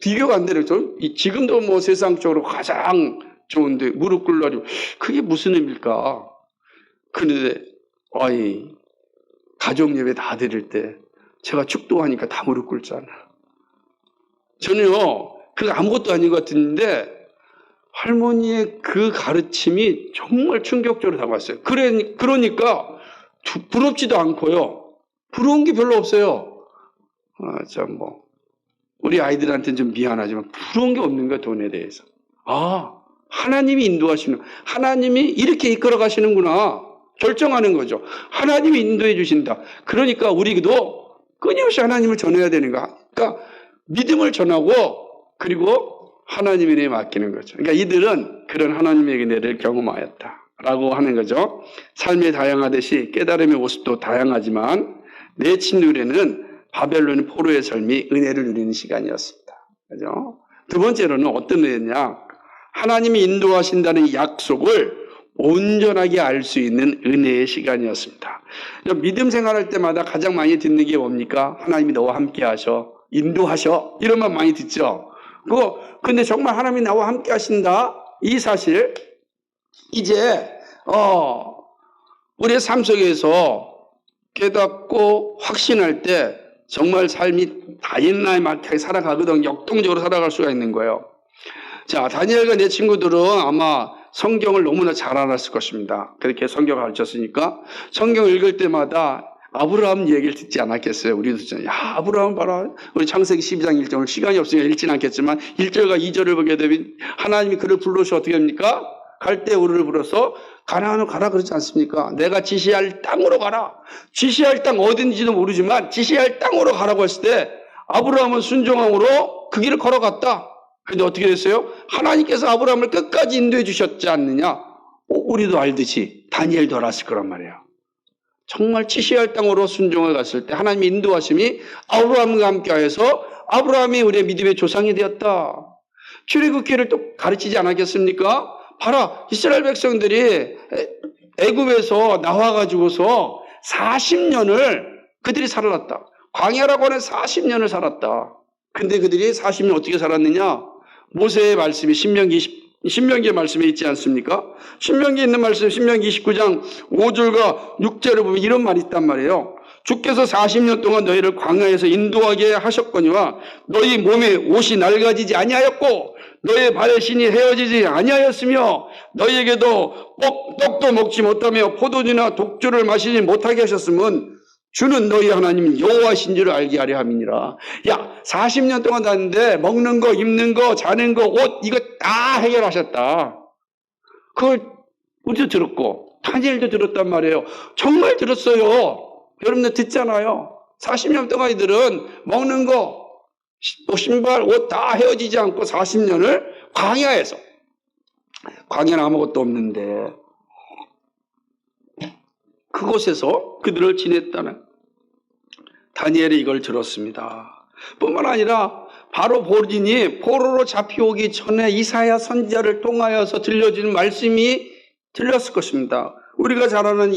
비교가 안 되는 죠. 지금도 뭐 세상적으로 가장 좋은데 무릎 꿇을 날이 그게 무슨 의미일까? 그런데 가족 예배 다 드릴 때 제가 축도하니까 다 무릎 꿇잖아. 저는요 그게 아무것도 아닌 것 같은데 할머니의 그 가르침이 정말 충격적으로 다가왔어요. 그러니까 부럽지도 않고요. 부러운 게 별로 없어요. 참 우리 아이들한테는 좀 미안하지만 부러운 게 없는 거야, 돈에 대해서. 하나님이 인도하시는, 하나님이 이렇게 이끌어 가시는구나. 결정하는 거죠. 하나님이 인도해 주신다. 그러니까 우리도 끊임없이 하나님을 전해야 되는 거야. 그러니까 믿음을 전하고 그리고 하나님의 은혜에 맡기는 거죠. 그러니까 이들은 그런 하나님의 은혜를 경험하였다라고 하는 거죠. 삶이 다양하듯이 깨달음의 모습도 다양하지만 내 친누리는 바벨론 포로의 삶이 은혜를 누리는 시간이었습니다. 그죠? 두 번째로는 어떤 은혜냐? 하나님이 인도하신다는 약속을 온전하게 알 수 있는 은혜의 시간이었습니다. 믿음 생활할 때마다 가장 많이 듣는 게 뭡니까? 하나님이 너와 함께 하셔, 인도하셔, 이런 말 많이 듣죠. 근데 정말 하나님이 나와 함께 하신다, 이 사실, 이제, 우리의 삶 속에서 깨닫고 확신할 때 정말 삶이 다인나에 맞게 살아가거든, 역동적으로 살아갈 수가 있는 거예요. 자, 다니엘과 내 친구들은 아마 성경을 너무나 잘 알았을 것입니다. 그렇게 성경을 가르쳤으니까 성경을 읽을 때마다 아브라함 얘기를 듣지 않았겠어요. 우리도 듣잖아요. 야, 아브라함 봐라. 우리 창세기 12장 1절 시간이 없으니까 읽지는 않겠지만 1절과 2절을 보게 되면 하나님이 그를 불러서 어떻게 합니까? 갈 때 우리를 불러서 가나안으로 가라 그러지 않습니까? 내가 지시할 땅으로 가라. 지시할 땅 어딘지도 모르지만 지시할 땅으로 가라고 했을 때 아브라함은 순종함으로 그 길을 걸어갔다. 그런데 어떻게 됐어요? 하나님께서 아브라함을 끝까지 인도해 주셨지 않느냐? 우리도 알듯이 다니엘도 알았을 거란 말이에요. 정말 지시할 땅으로 순종을 갔을 때 하나님의 인도하심이 아브라함과 함께하여서 아브라함이 우리의 믿음의 조상이 되었다. 출애굽기를 또 가르치지 않았겠습니까? 봐라, 이스라엘 백성들이 애굽에서 나와가지고서 40년을 그들이 살았다. 광야라고 하는 40년을 살았다. 근데 그들이 40년 어떻게 살았느냐? 모세의 말씀이 신명기의 말씀에 있지 않습니까? 신명기에 있는 말씀, 신명기 29장 5절과 6절을 보면 이런 말이 있단 말이에요. 주께서 40년 동안 너희를 광야에서 인도하게 하셨거니와 너희 몸에 옷이 낡아지지 아니하였고 너희 발의 신이 헤어지지 아니하였으며 너희에게도 떡도 먹지 못하며 포도주나 독주를 마시지 못하게 하셨으면 주는 너희 하나님 여호와신 줄을 알게 하려 함이니라. 야, 40년 동안 다녔는데 먹는 거, 입는 거, 자는 거, 옷 이거 다 해결하셨다. 그걸 우리도 들었고 다니엘도 들었단 말이에요. 정말 들었어요. 여러분들 듣잖아요. 40년 동안 이들은 먹는 거, 신발, 옷 다 헤어지지 않고 40년을 광야에서, 광야는 아무것도 없는데 그곳에서 그들을 지냈다는. 다니엘이 이걸 들었습니다. 뿐만 아니라 바로 본인이 포로로 잡혀오기 전에 이사야 선지자를 통하여서 들려주는 말씀이 들렸을 것입니다. 우리가 잘 아는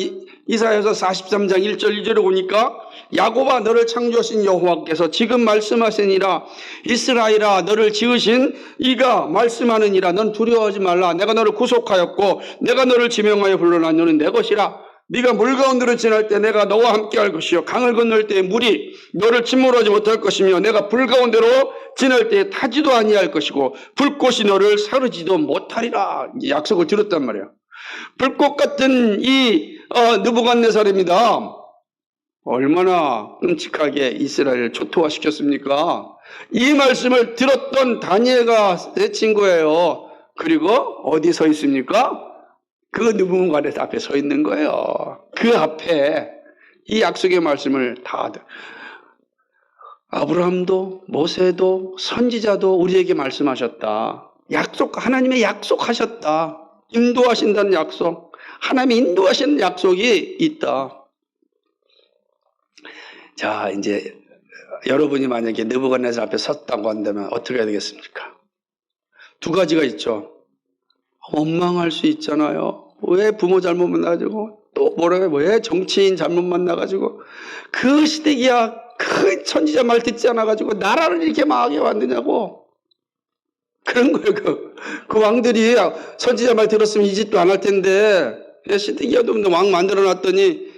이사야서 43장 1절 2절에 보니까 야곱아 너를 창조하신 여호와께서 지금 말씀하시니라 이스라엘아 너를 지으신 이가 말씀하느니라 넌 두려워하지 말라 내가 너를 구속하였고 내가 너를 지명하여 불러난 너는 내 것이라 네가 물 가운데로 지날 때 내가 너와 함께 할 것이요 강을 건널 때 물이 너를 침몰하지 못할 것이며 내가 불 가운데로 지날 때 타지도 아니할 것이고 불꽃이 너를 사르지도 못하리라 약속을 들었단 말이야. 불꽃 같은 이 느부갓네살입니다. 얼마나 끔찍하게 이스라엘을 초토화시켰습니까? 이 말씀을 들었던 다니엘가 내친 거예요. 그리고 어디 서 있습니까? 그 느부갓네살 앞에 서 있는 거예요. 그 앞에 이 약속의 말씀을 다 아브라함도 모세도 선지자도 우리에게 말씀하셨다. 하나님의 약속하셨다. 인도하신다는 약속, 하나님이 인도하시는 약속이 있다. 자, 이제 여러분이 만약에 느부갓네살 앞에 섰다고 한다면 어떻게 해야 되겠습니까? 두 가지가 있죠. 원망할 수 있잖아요. 왜 부모 잘못 만나가지고 또 왜 정치인 잘못 만나가지고 그 시대기야 그 선지자 말 듣지 않아가지고 나라를 이렇게 망하게 만드냐고. 그런 거예요. 그 왕들이 선지자 말 들었으면 이 짓도 안 할 텐데 시드기야도 없는데 왕 만들어 놨더니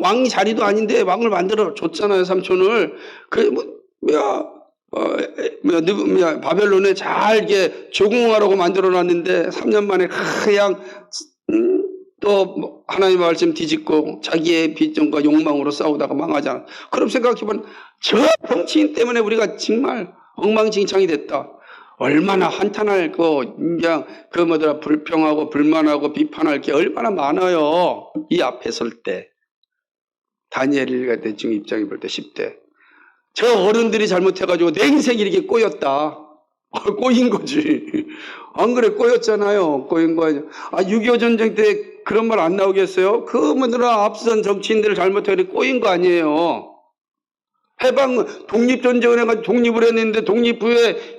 왕이 자리도 아닌데 왕을 만들어 줬잖아요. 삼촌을. 바벨론에 잘 이렇게 조공하라고 만들어 놨는데 3년 만에 그냥 또 하나님의 말씀 뒤집고 자기의 비전과 욕망으로 싸우다가 망하잖아. 그럼 생각해보면 저 정치인 때문에 우리가 정말 엉망진창이 됐다. 얼마나 한탄할 불평하고 불만하고 비판할 게 얼마나 많아요. 이 앞에 설 때. 다니엘이가 대충 입장해 볼 때 10대. 저 어른들이 잘못해가지고 내 인생이 이렇게 꼬였다. 꼬인 거지. 안 그래? 꼬였잖아요. 꼬인 거야. 6.25 전쟁 때 그런 말 안 나오겠어요? 앞선 정치인들 잘못해가지고 꼬인 거 아니에요. 독립전쟁을 해가지고 독립을 했는데 독립 후에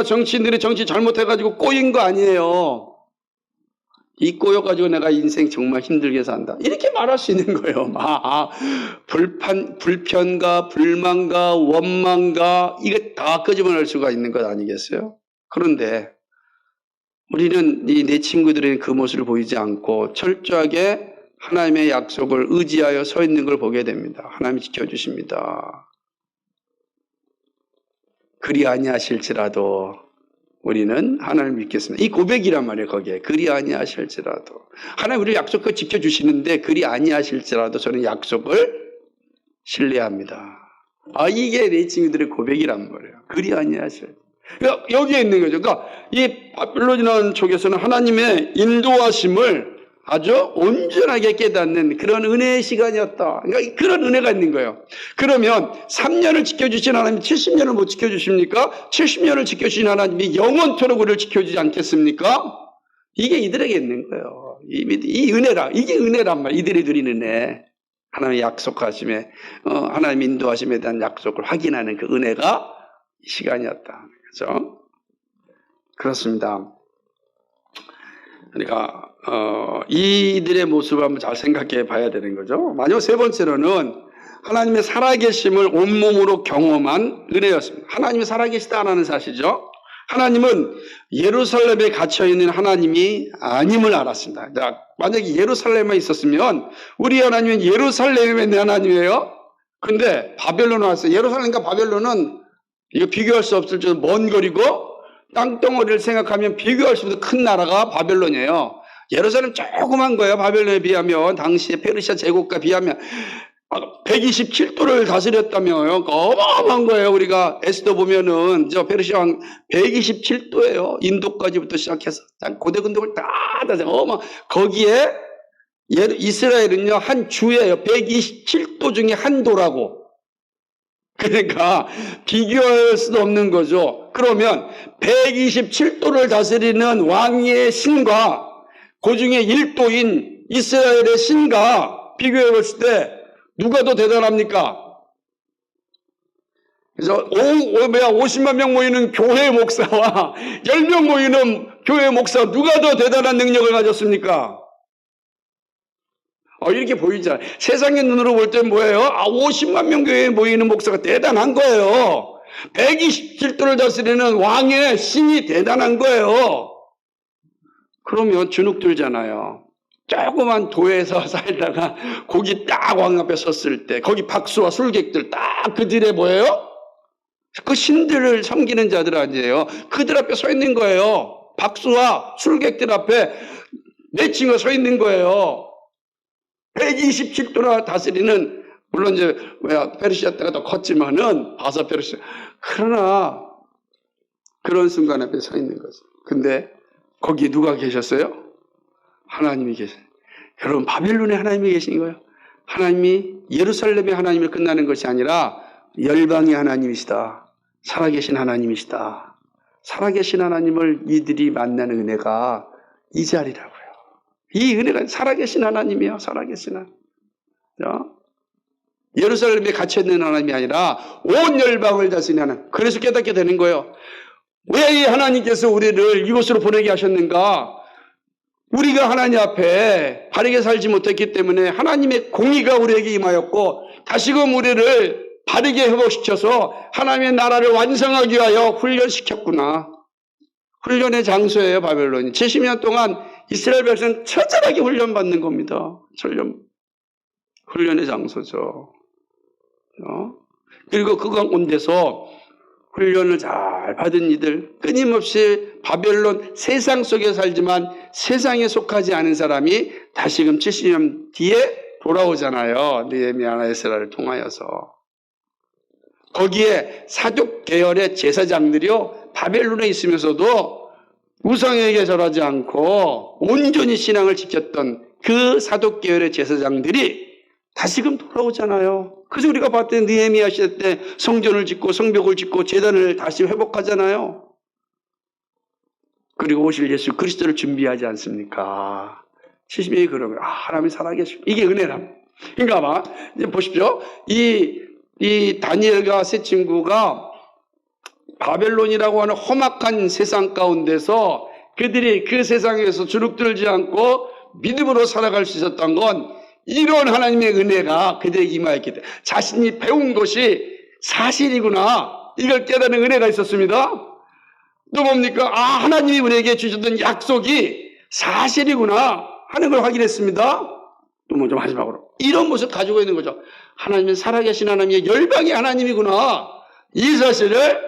정치인들이 정치 잘못해가지고 꼬인 거 아니에요. 이 꼬여가지고 내가 인생 정말 힘들게 산다. 이렇게 말할 수 있는 거예요. 불편과 불만과 원망과 이게 다 끄집어낼 수가 있는 것 아니겠어요? 그런데 우리는 내 친구들의 그 모습을 보이지 않고 철저하게 하나님의 약속을 의지하여 서 있는 걸 보게 됩니다. 하나님이 지켜주십니다. 그리 아니하실지라도 우리는 하나님을 믿겠습니다. 이 고백이란 말이에요. 거기에 그리 아니하실지라도 하나님 우리를 약속을 지켜주시는데 그리 아니하실지라도 저는 약속을 신뢰합니다. 이게 내 친구들의 고백이란 말이에요. 그리 아니하실. 그러니까 여기에 있는 거죠. 그러니까 이 바벨론이라는 쪽에서는 하나님의 인도하심을 아주 온전하게 깨닫는 그런 은혜의 시간이었다. 그러니까 그런 은혜가 있는 거예요. 그러면 3년을 지켜주신 하나님이 70년을 못 지켜주십니까? 70년을 지켜주신 하나님이 영원토록 우리를 지켜주지 않겠습니까? 이게 이들에게 있는 거예요. 이 은혜라, 이게 은혜란 말. 이들이 누리는 은혜. 하나님의 약속하심에, 하나님의 인도하심에 대한 약속을 확인하는 그 은혜가 시간이었다. 그죠? 그렇습니다. 그러니까 이들의 모습을 한번 잘 생각해 봐야 되는 거죠. 마지막 세 번째로는 하나님의 살아계심을 온몸으로 경험한 은혜였습니다. 하나님이 살아계시다는 사실이죠. 하나님은 예루살렘에 갇혀있는 하나님이 아님을 알았습니다. 만약에 예루살렘에 있었으면 우리 하나님은 예루살렘에 있는 하나님이에요. 근데 바벨론에 왔어요. 예루살렘과 바벨론은 이거 비교할 수 없을 정도로 먼 거리고 땅덩어리를 생각하면 비교할 수 없는 큰 나라가 바벨론이에요. 예루살렘 조그만 거예요. 바벨론에 비하면 당시에 페르시아 제국과 비하면 127도를 다스렸다며요. 어마어마한 거예요. 우리가 에스더 보면은 저 페르시아 왕 127도예요. 인도까지부터 시작해서 고대 근동을 다 거기에 이스라엘은요 한 주예요. 127도 중에 한 도라고. 그러니까 비교할 수도 없는 거죠. 그러면 127도를 다스리는 왕의 신과 그 중에 1도인 이스라엘의 신과 비교해 봤을 때 누가 더 대단합니까? 그래서 50만 명 모이는 교회 목사와 10명 모이는 교회 목사 누가 더 대단한 능력을 가졌습니까? 이렇게 보이잖아요. 세상의 눈으로 볼 땐 뭐예요? 50만 명 교회에 모이는 목사가 대단한 거예요. 127도를 다스리는 왕의 신이 대단한 거예요. 그러면 주눅 들잖아요. 조그만 도에서 살다가 거기 딱 왕 앞에 섰을 때 거기 박수와 술객들 딱 그들의 뭐예요? 그 신들을 섬기는 자들 아니에요. 그들 앞에 서 있는 거예요. 박수와 술객들 앞에 내친구가 서 있는 거예요. 127도나 다스리는, 물론 이제 페르시아 때가 더 컸지만은 바사 페르시아. 그러나 그런 순간 앞에 서 있는 거죠. 근데 거기 누가 계셨어요? 하나님이 계세요. 여러분, 바벨론에 하나님이 계신 거예요. 하나님이 예루살렘의 하나님을 끝나는 것이 아니라 열방의 하나님이시다. 살아계신 하나님이시다. 살아계신 하나님을 이들이 만나는 은혜가 이 자리라고요. 이 은혜가 살아계신 하나님이에요. 살아계신 하나님. 예루살렘에 갇혀있는 하나님이 아니라 온 열방을 다스리는 하나님. 그래서 깨닫게 되는 거예요. 왜 이 하나님께서 우리를 이곳으로 보내게 하셨는가? 우리가 하나님 앞에 바르게 살지 못했기 때문에 하나님의 공의가 우리에게 임하였고 다시금 우리를 바르게 회복시켜서 하나님의 나라를 완성하기 위하여 훈련시켰구나. 훈련의 장소예요, 바벨론이. 70년 동안 이스라엘 백성은 처절하게 훈련받는 겁니다. 훈련의 장소죠. 그리고 그 가운데서 훈련을 잘 받은 이들, 끊임없이 바벨론 세상 속에 살지만 세상에 속하지 않은 사람이 다시금 70년 뒤에 돌아오잖아요. 느헤미야나 에스라를 통하여서. 거기에 사독 계열의 제사장들이요, 바벨론에 있으면서도 우상에게 절하지 않고 온전히 신앙을 지켰던 그 사독 계열의 제사장들이 다시금 돌아오잖아요. 그래서 우리가 봤던 느헤미야 시대 때 성전을 짓고 성벽을 짓고 제단을 다시 회복하잖아요. 그리고 오실 예수 그리스도를 준비하지 않습니까? 70년이 그러면 하나님이 살아계시고 이게 은혜랍니다. 그러니까 아마 이제 보십시오. 이 다니엘과 세 친구가 바벨론이라고 하는 험악한 세상 가운데서 그들이 그 세상에서 주눅들지 않고 믿음으로 살아갈 수 있었던 건 이런 하나님의 은혜가 그들에게 임하였기 때문에 자신이 배운 것이 사실이구나, 이걸 깨닫는 은혜가 있었습니다. 또 뭡니까? 하나님이 우리에게 주셨던 약속이 사실이구나 하는 걸 확인했습니다. 또 먼저 마지막으로 이런 모습 가지고 있는 거죠. 하나님은 살아계신 하나님의 열방의 하나님이구나, 이 사실을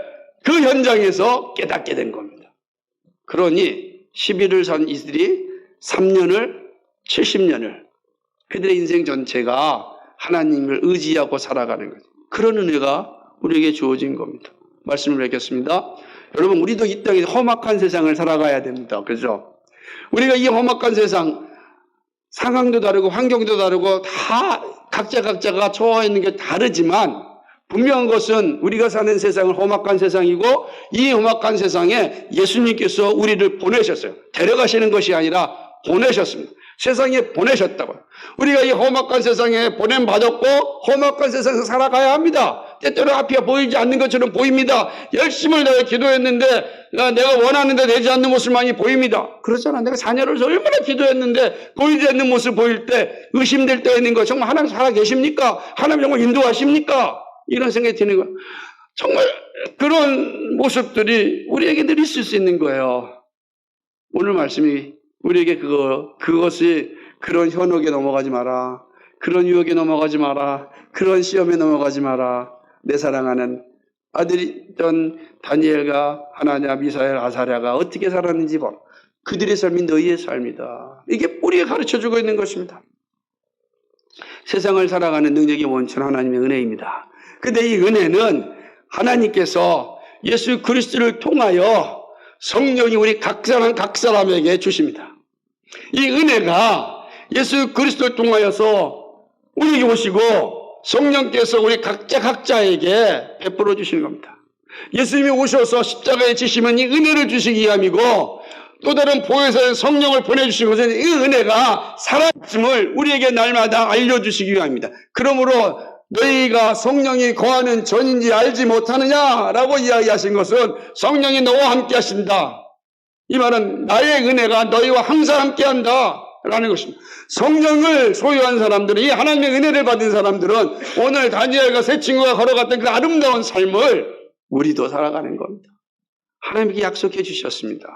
그 현장에서 깨닫게 된 겁니다. 그러니 11을 산 이들이 3년을 70년을 그들의 인생 전체가 하나님을 의지하고 살아가는 거죠. 그런 은혜가 우리에게 주어진 겁니다. 말씀을 맺겠습니다. 여러분, 우리도 이 땅에 험악한 세상을 살아가야 됩니다. 그죠? 우리가 이 험악한 세상, 상황도 다르고 환경도 다르고 다 각자가 처해 있는 게 다르지만 분명한 것은 우리가 사는 세상은 험악한 세상이고 이 험악한 세상에 예수님께서 우리를 보내셨어요. 데려가시는 것이 아니라 보내셨습니다. 세상에 보내셨다고요. 우리가 이 험악한 세상에 보냄받았고 험악한 세상에서 살아가야 합니다. 때때로 앞이 보이지 않는 것처럼 보입니다. 열심을 다해 기도했는데 내가 원하는 데 되지 않는 모습 많이 보입니다. 그렇잖아. 내가 자녀를 얼마나 기도했는데 보이지 않는 모습 보일 때 의심될 때 있는 거, 정말 하나님 살아계십니까? 하나님 정말 인도하십니까? 이런 생각이 드는 거예요. 정말 그런 모습들이 우리에게 늘 있을 수 있는 거예요. 오늘 말씀이 우리에게 그것이 그런 현혹에 넘어가지 마라. 그런 유혹에 넘어가지 마라. 그런 시험에 넘어가지 마라. 내 사랑하는 아들이던 다니엘과 하나냐, 미사엘, 아사랴가 어떻게 살았는지 봐. 그들의 삶이 너희의 삶이다. 이게 뿌리에 가르쳐주고 있는 것입니다. 세상을 살아가는 능력이 원천 하나님의 은혜입니다. 근데 이 은혜는 하나님께서 예수 그리스도를 통하여 성령이 우리 각 사람에게 주십니다. 이 은혜가 예수 그리스도를 통하여서 우리에게 오시고 성령께서 우리 각자에게 베풀어 주시는 겁니다. 예수님이 오셔서 십자가에 지시면 이 은혜를 주시기 위함이고 또 다른 보혜사인 성령을 보내주신 것은 이 은혜가 살아있음을 우리에게 날마다 알려주시기 위함입니다. 그러므로 너희가 성령이 거하는 전인지 알지 못하느냐라고 이야기하신 것은 성령이 너와 함께 하신다. 이 말은 나의 은혜가 너희와 항상 함께 한다 라는 것입니다. 성령을 소유한 사람들은, 이 하나님의 은혜를 받은 사람들은 오늘 다니엘과 세 친구가 걸어갔던 그 아름다운 삶을 우리도 살아가는 겁니다. 하나님께 약속해 주셨습니다.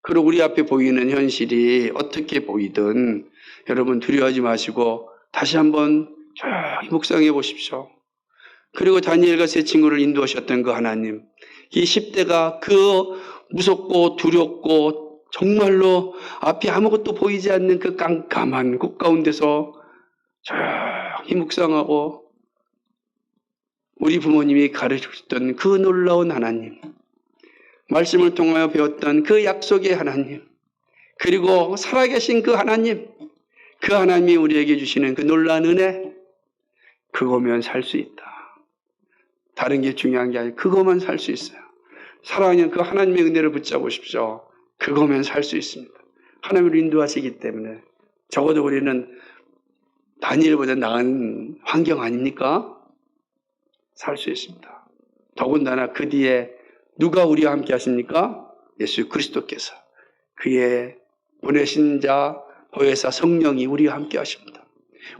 그리고 우리 앞에 보이는 현실이 어떻게 보이든 여러분 두려워하지 마시고 다시 한번 조용히 묵상해 보십시오. 그리고 다니엘과 세 친구를 인도하셨던 그 하나님, 이 10대가 그 무섭고 두렵고 정말로 앞이 아무것도 보이지 않는 그 깜깜한 곳 가운데서 조용히 묵상하고 우리 부모님이 가르쳐줬던 그 놀라운 하나님, 말씀을 통하여 배웠던 그 약속의 하나님, 그리고 살아계신 그 하나님, 그 하나님이 우리에게 주시는 그 놀라운 은혜, 그거면 살 수 있다. 다른 게 중요한 게 아니라 그거만 살 수 있어요. 사랑하는 그 하나님의 은혜를 붙잡으십시오. 그거면 살 수 있습니다. 하나님을 인도하시기 때문에 적어도 우리는 다니엘보다 나은 환경 아닙니까? 살 수 있습니다. 더군다나 그 뒤에 누가 우리와 함께 하십니까? 예수 그리스도께서, 그의 보내신 자 보혜사 성령이 우리와 함께 하십니다.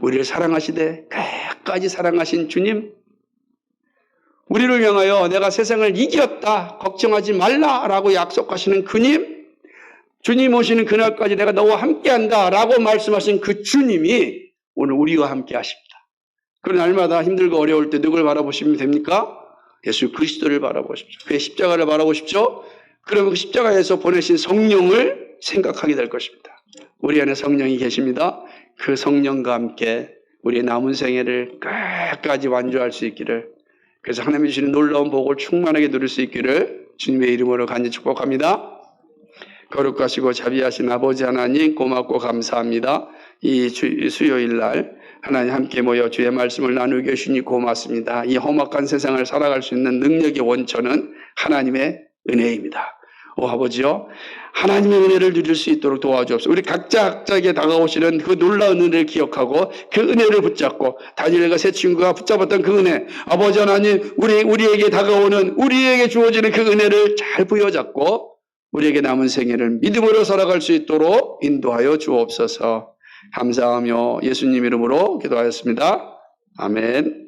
우리를 사랑하시되 끝까지 사랑하신 주님, 우리를 향하여 내가 세상을 이겼다, 걱정하지 말라라고 약속하시는 그님, 주님 오시는 그날까지 내가 너와 함께한다 라고 말씀하신 그 주님이 오늘 우리와 함께 하십니다. 그런 날마다 힘들고 어려울 때 누굴 바라보시면 됩니까? 예수 그리스도를 바라보십시오. 그의 십자가를 바라보십시오. 그러면 그 십자가에서 보내신 성령을 생각하게 될 것입니다. 우리 안에 성령이 계십니다. 그 성령과 함께 우리의 남은 생애를 끝까지 완주할 수 있기를, 그래서 하나님이 주시는 놀라운 복을 충만하게 누릴 수 있기를 주님의 이름으로 간절히 축복합니다. 거룩하시고 자비하신 아버지 하나님, 고맙고 감사합니다. 이 수요일 날 하나님 함께 모여 주의 말씀을 나누게 해주시니 고맙습니다. 이 험악한 세상을 살아갈 수 있는 능력의 원천은 하나님의 은혜입니다. 오 아버지요, 하나님의 은혜를 누릴 수 있도록 도와주옵소서. 우리 각자에게 다가오시는 그 놀라운 은혜를 기억하고 그 은혜를 붙잡고, 다니엘과 세 친구가 붙잡았던 그 은혜, 아버지 하나님, 우리에게 다가오는, 우리에게 주어지는 그 은혜를 잘 부여잡고 우리에게 남은 생애를 믿음으로 살아갈 수 있도록 인도하여 주옵소서. 감사하며 예수님 이름으로 기도하였습니다. 아멘.